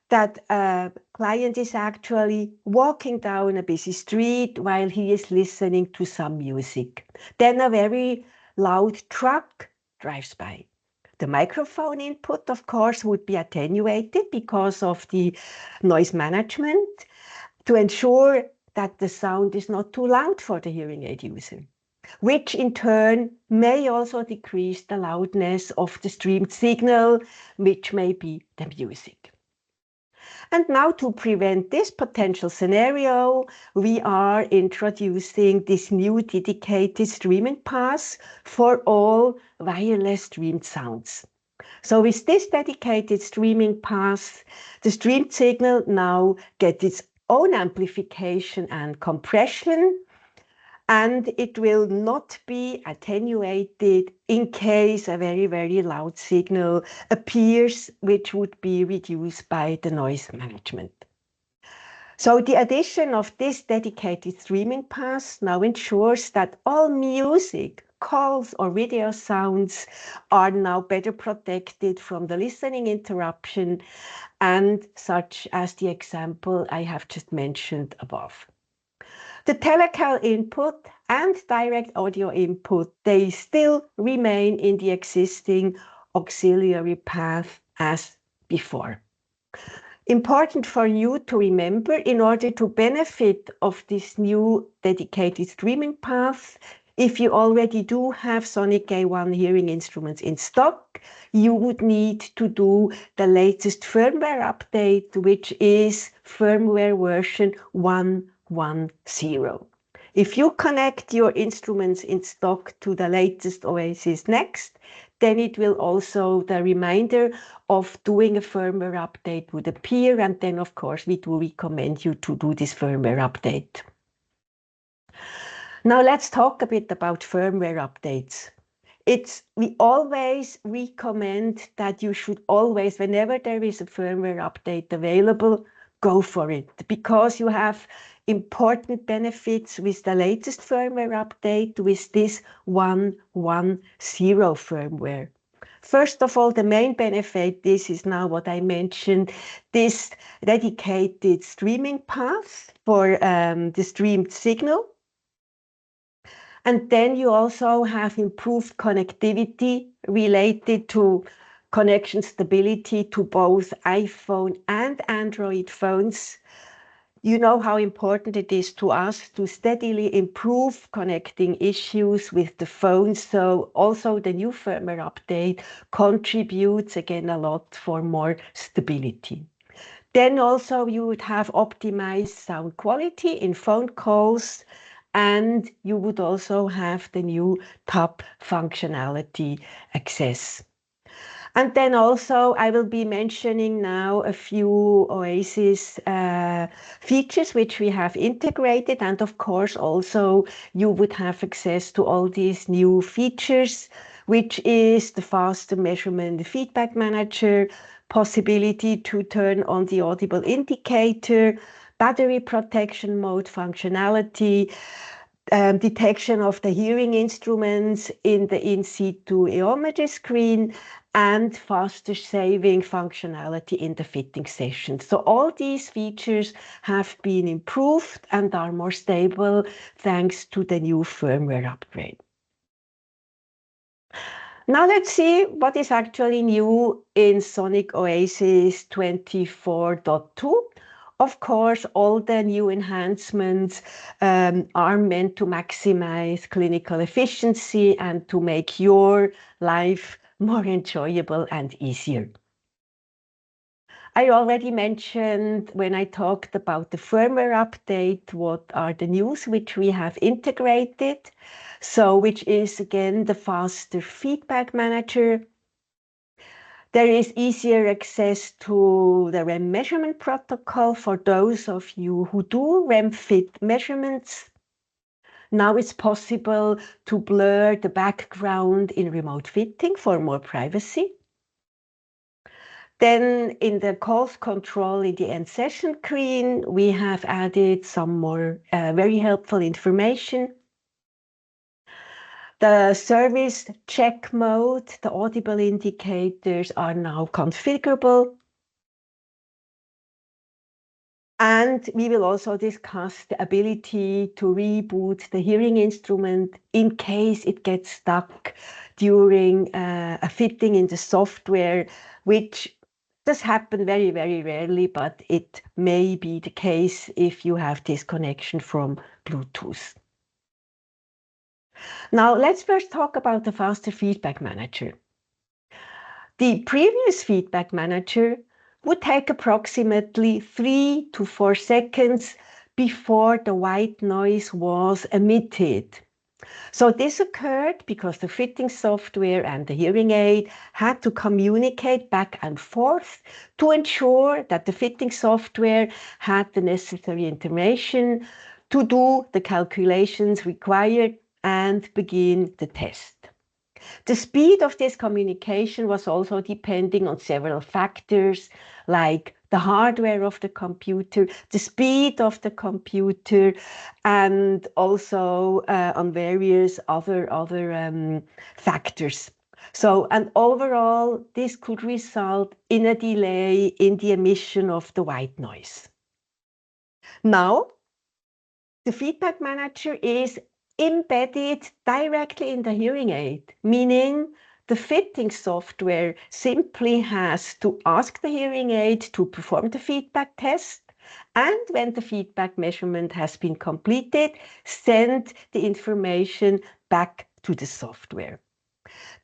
that a client is actually walking down a busy street while he is listening to some music. Then a very loud truck drives by. The microphone input, of course, would be attenuated because of the noise management to ensure that the sound is not too loud for the hearing aid user, which in turn may also decrease the loudness of the streamed signal, which may be the music. And now to prevent this potential scenario, we are introducing this new dedicated streaming path for all wireless streamed sounds. So with this dedicated streaming path, the streamed signal now gets its own amplification and compression, and it will not be attenuated in case a very, very loud signal appears, which would be reduced by the noise management. So the addition of this dedicated streaming path now ensures that all music, calls or video sounds are now better protected from the listening interruption, and such as the example I have just mentioned above. The telecal input and direct audio input, they still remain in the existing auxiliary path as before. Important for you to remember, in order to benefit of this new dedicated streaming path, if you already do have Sonic A1 hearing instruments in stock, you would need to do the latest firmware update, which is firmware version 1.10. If you connect your instruments in stock to the latest OasisNXT, then it will also, the reminder of doing a firmware update would appear, and then of course we do recommend you to do this firmware update. Now let's talk a bit about firmware updates. We always recommend that you should always, whenever there is a firmware update available, go for it, because you have important benefits with the latest firmware update, with this 1.10 firmware. First of all, the main benefit, this is now what I mentioned, this dedicated streaming path for the streamed signal. And then you also have improved connectivity related to connection stability to both iPhone and Android phones. You know how important it is to us to steadily improve connecting issues with the phone. So also the new firmware update contributes again a lot for more stability. Then also you would have optimized sound quality in phone calls, and you would also have the new top functionality access. And then also I will be mentioning now a few Oasis features which we have integrated. And of course, also you would have access to all these new features, which is the faster measurement feedback manager, possibility to turn on the audible indicator, battery protection mode functionality, detection of the hearing instruments in the in-situ audiometry screen, and faster saving functionality in the fitting session. So all these features have been improved and are more stable thanks to the new firmware upgrade. Now let's see what is actually new in Sonic Oasis 24.2. Of course, all the new enhancements are meant to maximize clinical efficiency and to make your life more enjoyable and easier. I already mentioned when I talked about the firmware update, what are the news which we have integrated. So, which is again the faster feedback manager. There is easier access to the REM measurement protocol for those of you who do REM fit measurements. Now it's possible to blur the background in remote fitting for more privacy. Then in the calls control in the end session screen, we have added some more very helpful information. The service check mode, the audible indicators are now configurable. And we will also discuss the ability to reboot the hearing instrument in case it gets stuck during a fitting in the software, which does happen very, very rarely, but it may be the case if you have disconnection from Bluetooth. Now, let's first talk about the faster feedback manager. The previous feedback manager would take approximately 3 to 4 seconds before the white noise was emitted. So this occurred because the fitting software and the hearing aid had to communicate back and forth to ensure that the fitting software had the necessary information to do the calculations required and begin the test. The speed of this communication was also depending on several factors like the hardware of the computer, the speed of the computer, and also on various other factors. So, and overall, this could result in a delay in the emission of the white noise. Now, the feedback manager is embedded directly in the hearing aid, meaning the fitting software simply has to ask the hearing aid to perform the feedback test, and when the feedback measurement has been completed, send the information back to the software.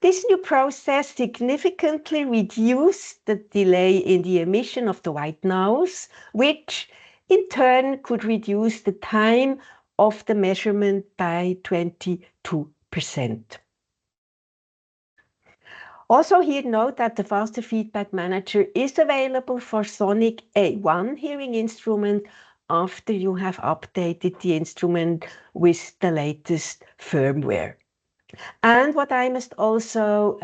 This new process significantly reduced the delay in the emission of the white noise, which in turn could reduce the time of the measurement by 22%. Also here note that the faster feedback manager is available for Sonic A1 hearing instrument after you have updated the instrument with the latest firmware. And what I must also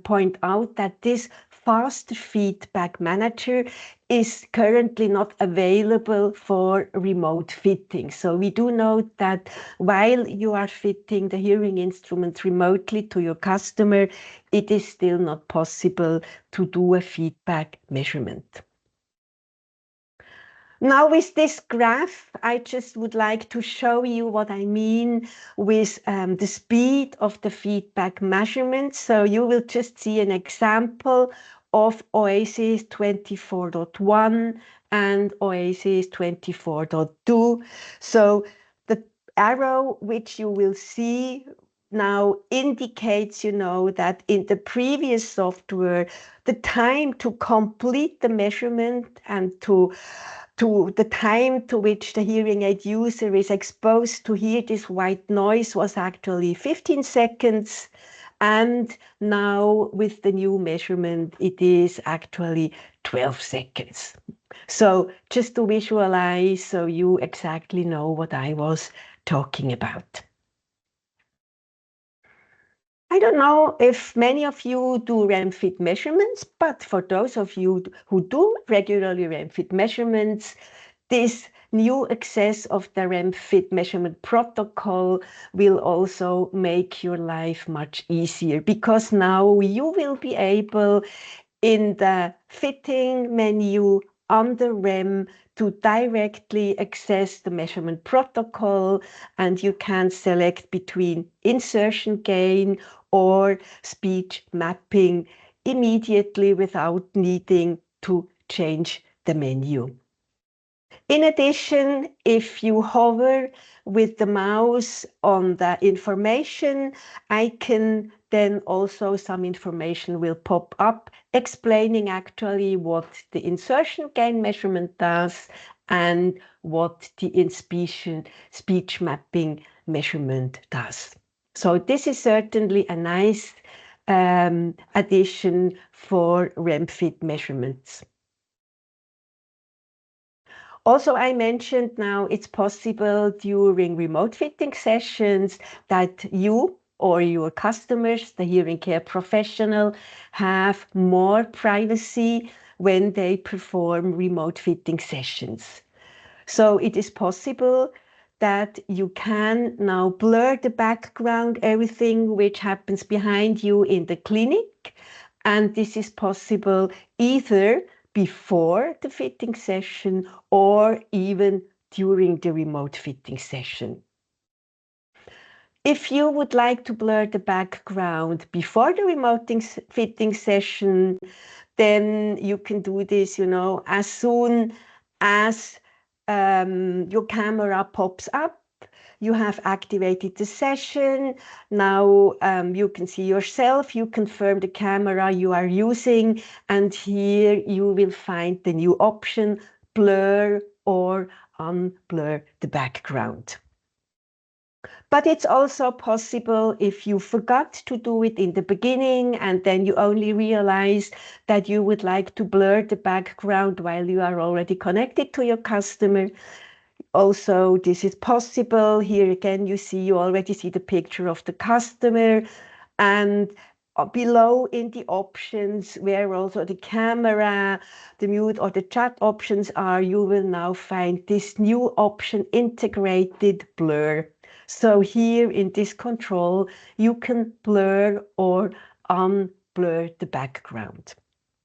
point out that this fast feedback manager is currently not available for remote fitting. So we do note that while you are fitting the hearing instrument remotely to your customer, it is still not possible to do a feedback measurement. Now with this graph, I just would like to show you what I mean with the speed of the feedback measurement. So you will just see an example of Oasis 24.1 and Oasis 24.2. So the arrow which you will see now indicates, that in the previous software, the time to complete the measurement and to the time to which the hearing aid user is exposed to hear this white noise was actually 15 seconds. And now with the new measurement, it is actually 12 seconds. So just to visualize, so you exactly know what I was talking about. I don't know if many of you do RAM fit measurements, but for those of you who do regularly RAM fit measurements, this new access of the RAM fit measurement protocol will also make your life much easier, because now you will be able, in the fitting menu on the RAM, to directly access the measurement protocol, and you can select between insertion gain or speech mapping immediately without needing to change the menu. In addition, if you hover with the mouse on the information icon, then also some information will pop up explaining actually what the insertion gain measurement does and what the speech mapping measurement does. So this is certainly a nice addition for RAM fit measurements. Also, I mentioned now it's possible during remote fitting sessions that you or your customers, the hearing care professional, have more privacy when they perform remote fitting sessions. So it is possible that you can now blur the background, everything which happens behind you in the clinic. And this is possible either before the fitting session or even during the remote fitting session. If you would like to blur the background before the remote fitting session, then you can do this, as soon as your camera pops up. You have activated the session. Now you can see yourself, you confirm the camera you are using, and here you will find the new option, blur or unblur the background. But it's also possible if you forgot to do it in the beginning and then you only realize that you would like to blur the background while you are already connected to your customer. Also, this is possible. Here again, you already see the picture of the customer, and below in the options where also the camera, the mute or the chat options are, you will now find this new option, integrated blur. So here in this control, you can blur or unblur the background.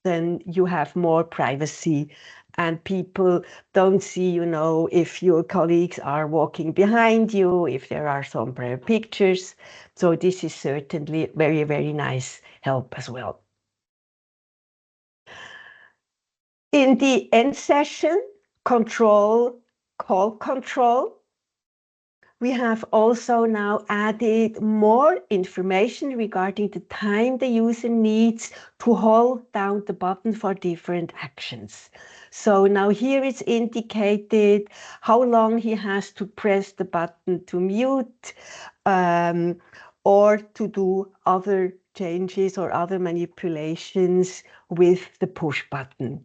Then you have more privacy and people don't see, if your colleagues are walking behind you, if there are some pictures. So this is certainly very, very nice help as well. In the end session, call control, we have also now added more information regarding the time the user needs to hold down the button for different actions. So now here it's indicated how long he has to press the button to mute or to do other changes or other manipulations with the push button.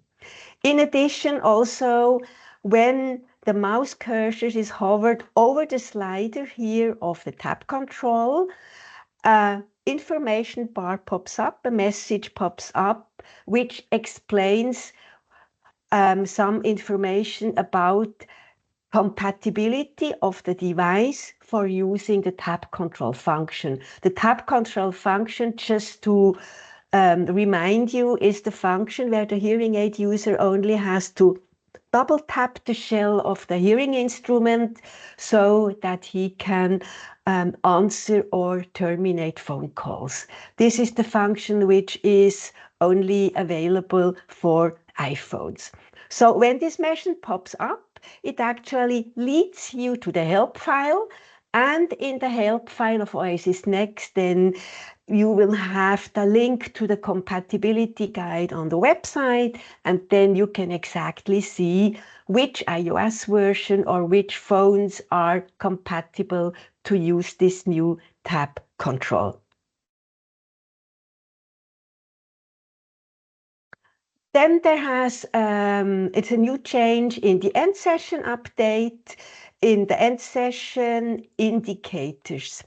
In addition, also, when the mouse cursor is hovered over the slider here of the tab control, information bar pops up, a message pops up, which explains some information about compatibility of the device for using the tab control function. The tab control function, just to remind you, is the function where the hearing aid user only has to double tap the shell of the hearing instrument so that he can answer or terminate phone calls. This is the function which is only available for iPhones. So when this message pops up, it actually leads you to the help file, and in the help file of OasisNXT, then you will have the link to the compatibility guide on the website, and then you can exactly see which iOS version or which phones are compatible to use this new tab control. Then there has, it's a new change in the end session update, in the end session indicators.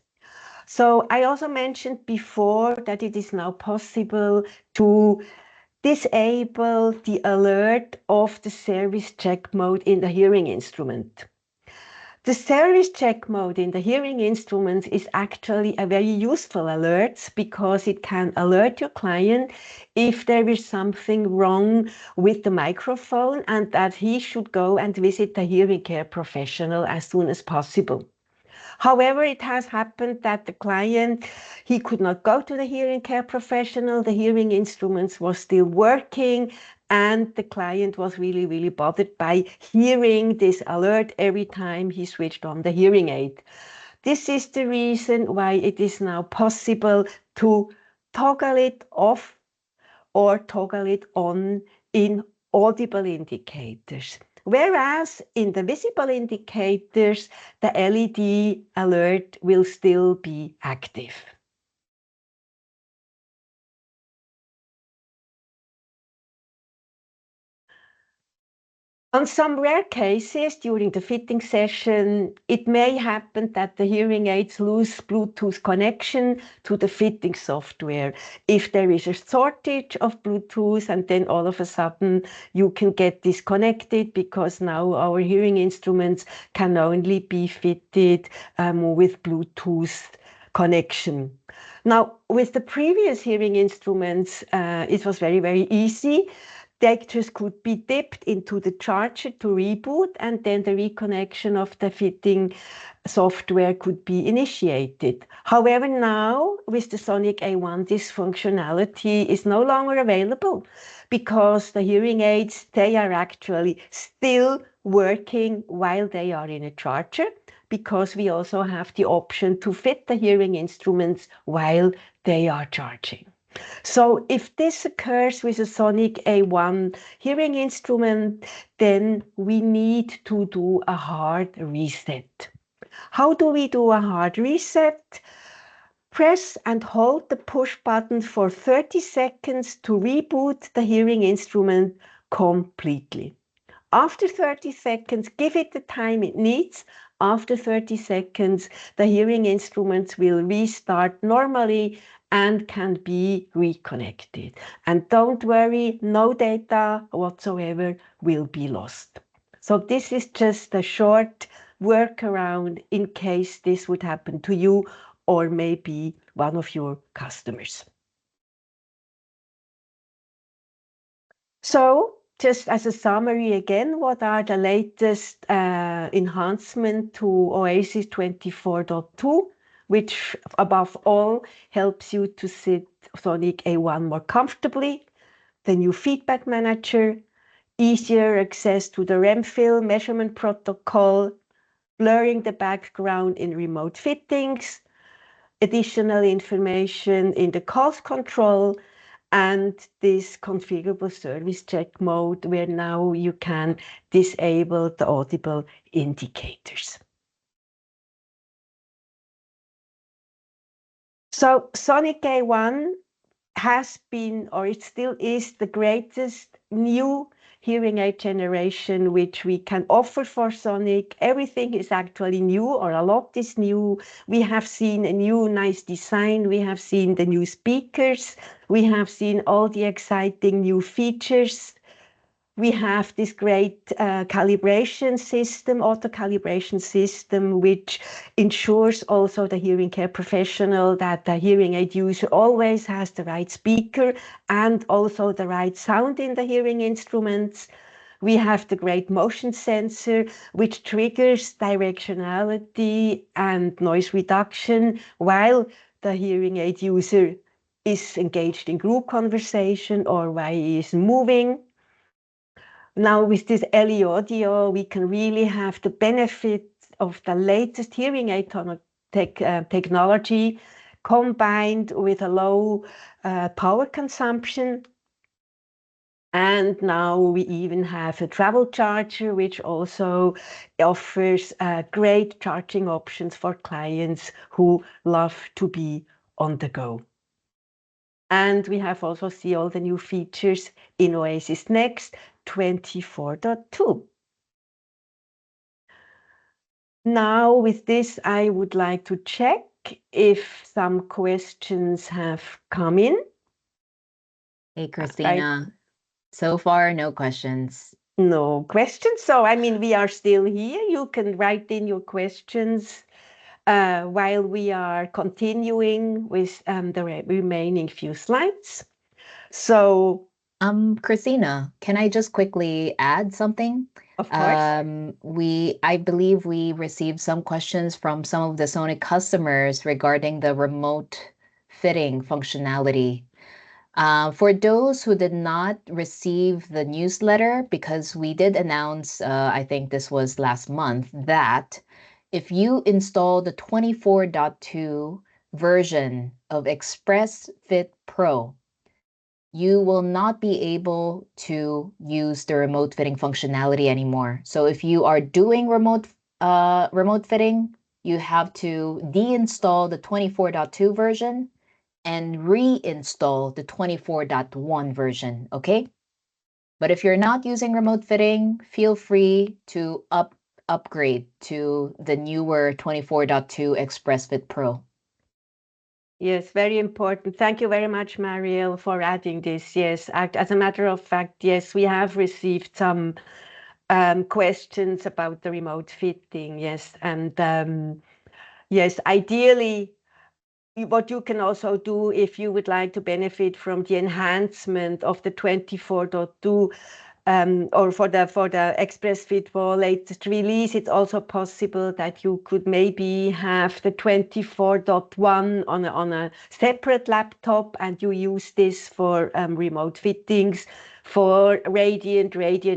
So I also mentioned before that it is now possible to disable the alert of the service check mode in the hearing instrument. The service check mode in the hearing instruments is actually a very useful alert because it can alert your client if there is something wrong with the microphone and that he should go and visit the hearing care professional as soon as possible. However, it has happened that the client, he could not go to the hearing care professional, the hearing instruments were still working, and the client was really, really bothered by hearing this alert every time he switched on the hearing aid. This is the reason why it is now possible to toggle it off or toggle it on in audible indicators. Whereas in the visible indicators, the LED alert will still be active. On some rare cases during the fitting session, it may happen that the hearing aids lose Bluetooth connection to the fitting software. If there is a shortage of Bluetooth and then all of a sudden you can get disconnected because now our hearing instruments can only be fitted with Bluetooth connection. Now, with the previous hearing instruments, it was very, very easy. They just could be dipped into the charger to reboot, and then the reconnection of the fitting software could be initiated. However, now with the Sonic A1, this functionality is no longer available because the hearing aids, they are actually still working while they are in a charger, because we also have the option to fit the hearing instruments while they are charging. So if this occurs with a Sonic A1 hearing instrument, then we need to do a hard reset. How do we do a hard reset? Press and hold the push button for 30 seconds to reboot the hearing instrument completely. After 30 seconds, give it the time it needs. After 30 seconds, the hearing instruments will restart normally and can be reconnected. And don't worry, no data whatsoever will be lost. So this is just a short workaround in case this would happen to you or maybe one of your customers. So just as a summary again, what are the latest enhancements to OASIS 24.2, which above all helps you to sit Sonic A1 more comfortably, the new feedback manager, easier access to the REM fill measurement protocol, blurring the background in remote fittings, additional information in the cost control, and this configurable service check mode where now you can disable the audible indicators. So Sonic A1 has been, or it still is, the greatest new hearing aid generation which we can offer for Sonic. Everything is actually new, or a lot is new. We have seen a new nice design. We have seen the new speakers. We have seen all the exciting new features. We have this great calibration system, auto calibration system, which ensures also the hearing care professional that the hearing aid user always has the right speaker and also the right sound in the hearing instruments. We have the great motion sensor, which triggers directionality and noise reduction while the hearing aid user is engaged in group conversation or while he is moving. Now with this LE audio, we can really have the benefit of the latest hearing aid technology combined with a low power consumption. And now we even have a travel charger, which also offers great charging options for clients who love to be on the go. And we have also see all the new features in OasisNXT 24.2. Now with this, I would like to check if some questions have come in. Hey, Christina. So far, no questions. No questions. So, I mean, we are still here. You can write in your questions while we are continuing with the remaining few slides. So, Christina, can I just quickly add something? of course. I believe we received some questions from some of the Sony customers regarding the remote fitting functionality. For those who did not receive the newsletter, because we did announce, I think this was last month, that if you install the 24.2 version of Express Fit Pro, you will not be able to use the remote fitting functionality anymore. So if you are doing remote fitting, you have to deinstall the 24.2 version and reinstall the 24.1 version, okay? But if you're not using remote fitting, feel free to upgrade to the newer 24.2 Express Fit Pro. Yes, very important. Thank you very much, Marielle, for adding this. Yes, as a matter of fact, yes, we have received some questions about the remote fitting. Yes, and yes, ideally, what you can also do if you would like to benefit from the enhancement of the 24.2 or for the Express Fit for latest release, it's also possible that you could maybe have the 24.1 on a separate laptop and you use this for remote fittings for Radiant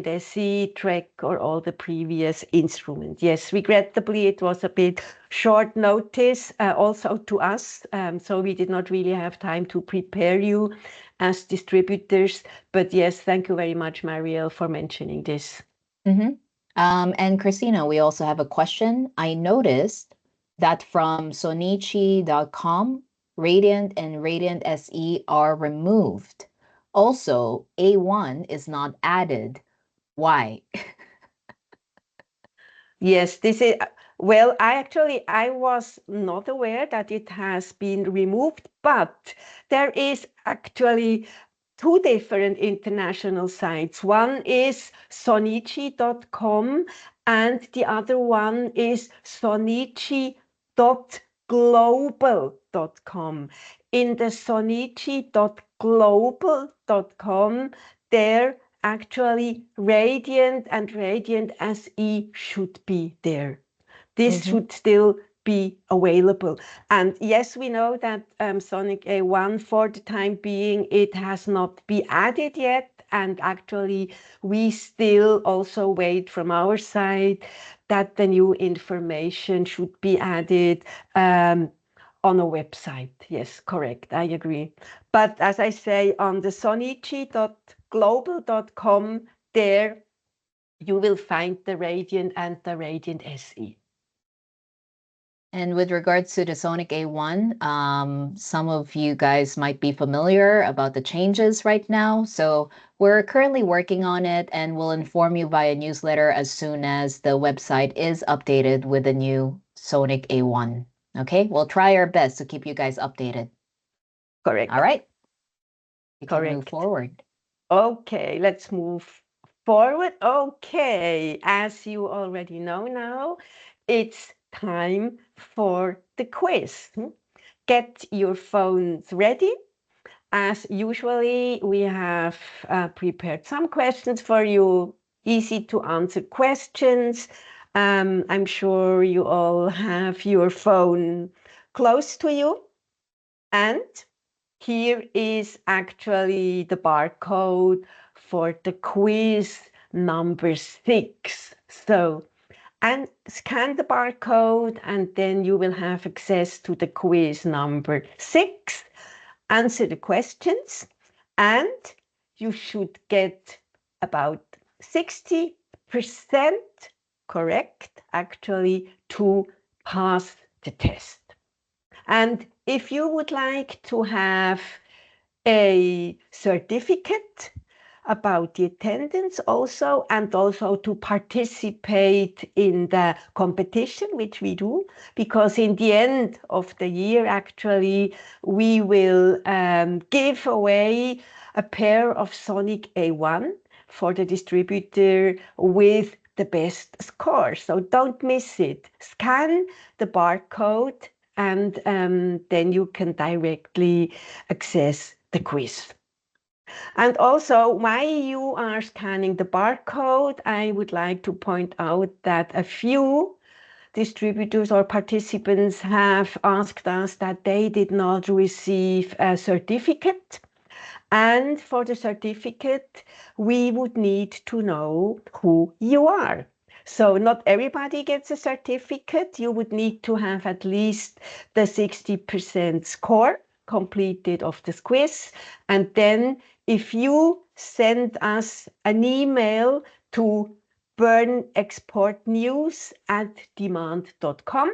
SE, Trek, or all the previous instruments. Yes, regrettably, it was a bit short notice also to us, so we did not really have time to prepare you as distributors. But yes, thank you very much, Marielle, for mentioning this. Mm-hmm. And Christina, we also have a question. I noticed that from Sonichi.com, Radiant and Radiant SE are removed. Also, A1 is not added. Why? Yes, this is, well, I was not aware that it has been removed, but there is actually two different international sites. One is sonichi.com and the other one is sonichi.global.com. In the sonichi.global.com, there actually Radiant and Radiant SE should be there. This Mm-hmm. should still be available. And yes, we know that Sonic A1 for the time being, it has not been added yet. And actually, we still also wait from our side that the new information should be added on a website. Yes, correct. I agree. But as I say, on the sonichi.global.com, there you will find the Radiant and the Radiant SE. And with regards to the Sonic A1, some of you guys might be familiar about the changes right now. So we're currently working on it and we'll inform you via newsletter as soon as the website is updated with the new Sonic A1. Okay, we'll try our best to keep you guys updated. Correct. All right, we can move Correct. forward. Okay, let's move forward. Okay, as you already know now, it's time for the quiz. Get your phones ready. As usually, we have prepared some questions for you, easy to answer questions. I'm sure you all have your phone close to you. And here is actually the barcode for the quiz number 6. So, and scan the barcode, and then you will have access to the quiz number 6. Answer the questions, and you should get about 60% correct, actually, to pass the test. And if you would like to have a certificate about the attendance also, and also to participate in the competition, which we do, because in the end of the year, actually, we will give away a pair of Sonic A1 for the distributor with the best score. So don't miss it. Scan the barcode and then you can directly access the quiz. And also, while you are scanning the barcode, I would like to point out that a few distributors or participants have asked us that they did not receive a certificate. And for the certificate, we would need to know who you are. So not everybody gets a certificate. You would need to have at least the 60% score completed of the quiz. And then if you send us an email to burnexportnews@demand.com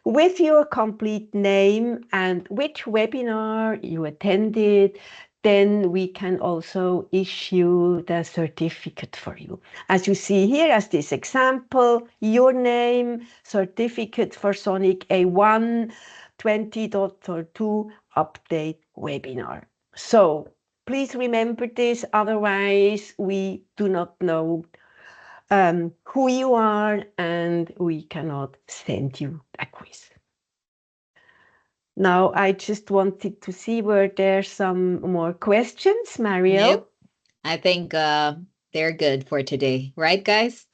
with your complete name and which webinar you attended, then we can also issue the certificate for you. As you see here, as this example, your name, certificate for Sonic A1 20.2 update webinar. So please remember this, otherwise we do not know who you are and we cannot send you a quiz. Now, I just wanted to see were there some more questions, Mariel? Nope. I think they're good for today, right, guys?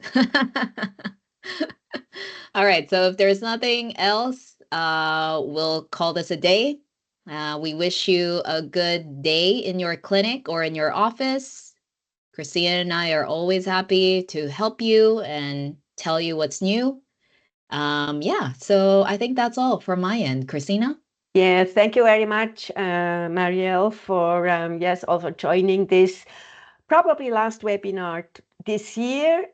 All right. So if there's nothing else, we'll call this a day. We wish you a good day in your clinic or in your office. Christina and I are always happy to help you and tell you what's new. Yeah, so I think that's all from my end. Christina? Yes, thank you very much, Marielle, for yes, also joining this probably last webinar this year.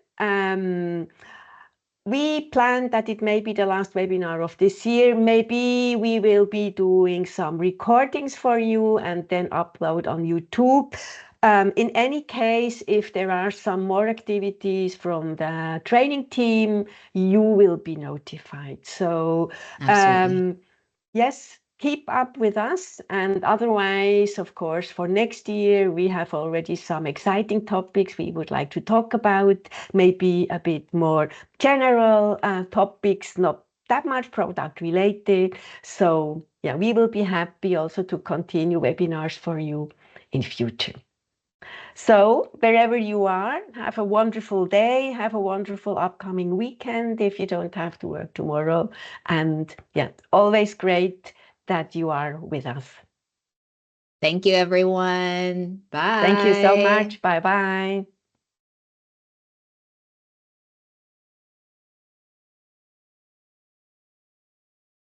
We plan that it may be the last webinar of this year. Maybe we will be doing some recordings for you and then upload on YouTube. In any case, if there are some more activities from the training team, you will be notified. So, Absolutely. yes, keep up with us. And otherwise, of course, for next year, we have already some exciting topics we would like to talk about, maybe a bit more general topics, not that much product related. So, yeah, we will be happy also to continue webinars for you in future. So, wherever you are, have a wonderful day, have a wonderful upcoming weekend if you don't have to work tomorrow. And yeah, always great that you are with us. Thank you, everyone. Bye. Thank you so much. Bye bye.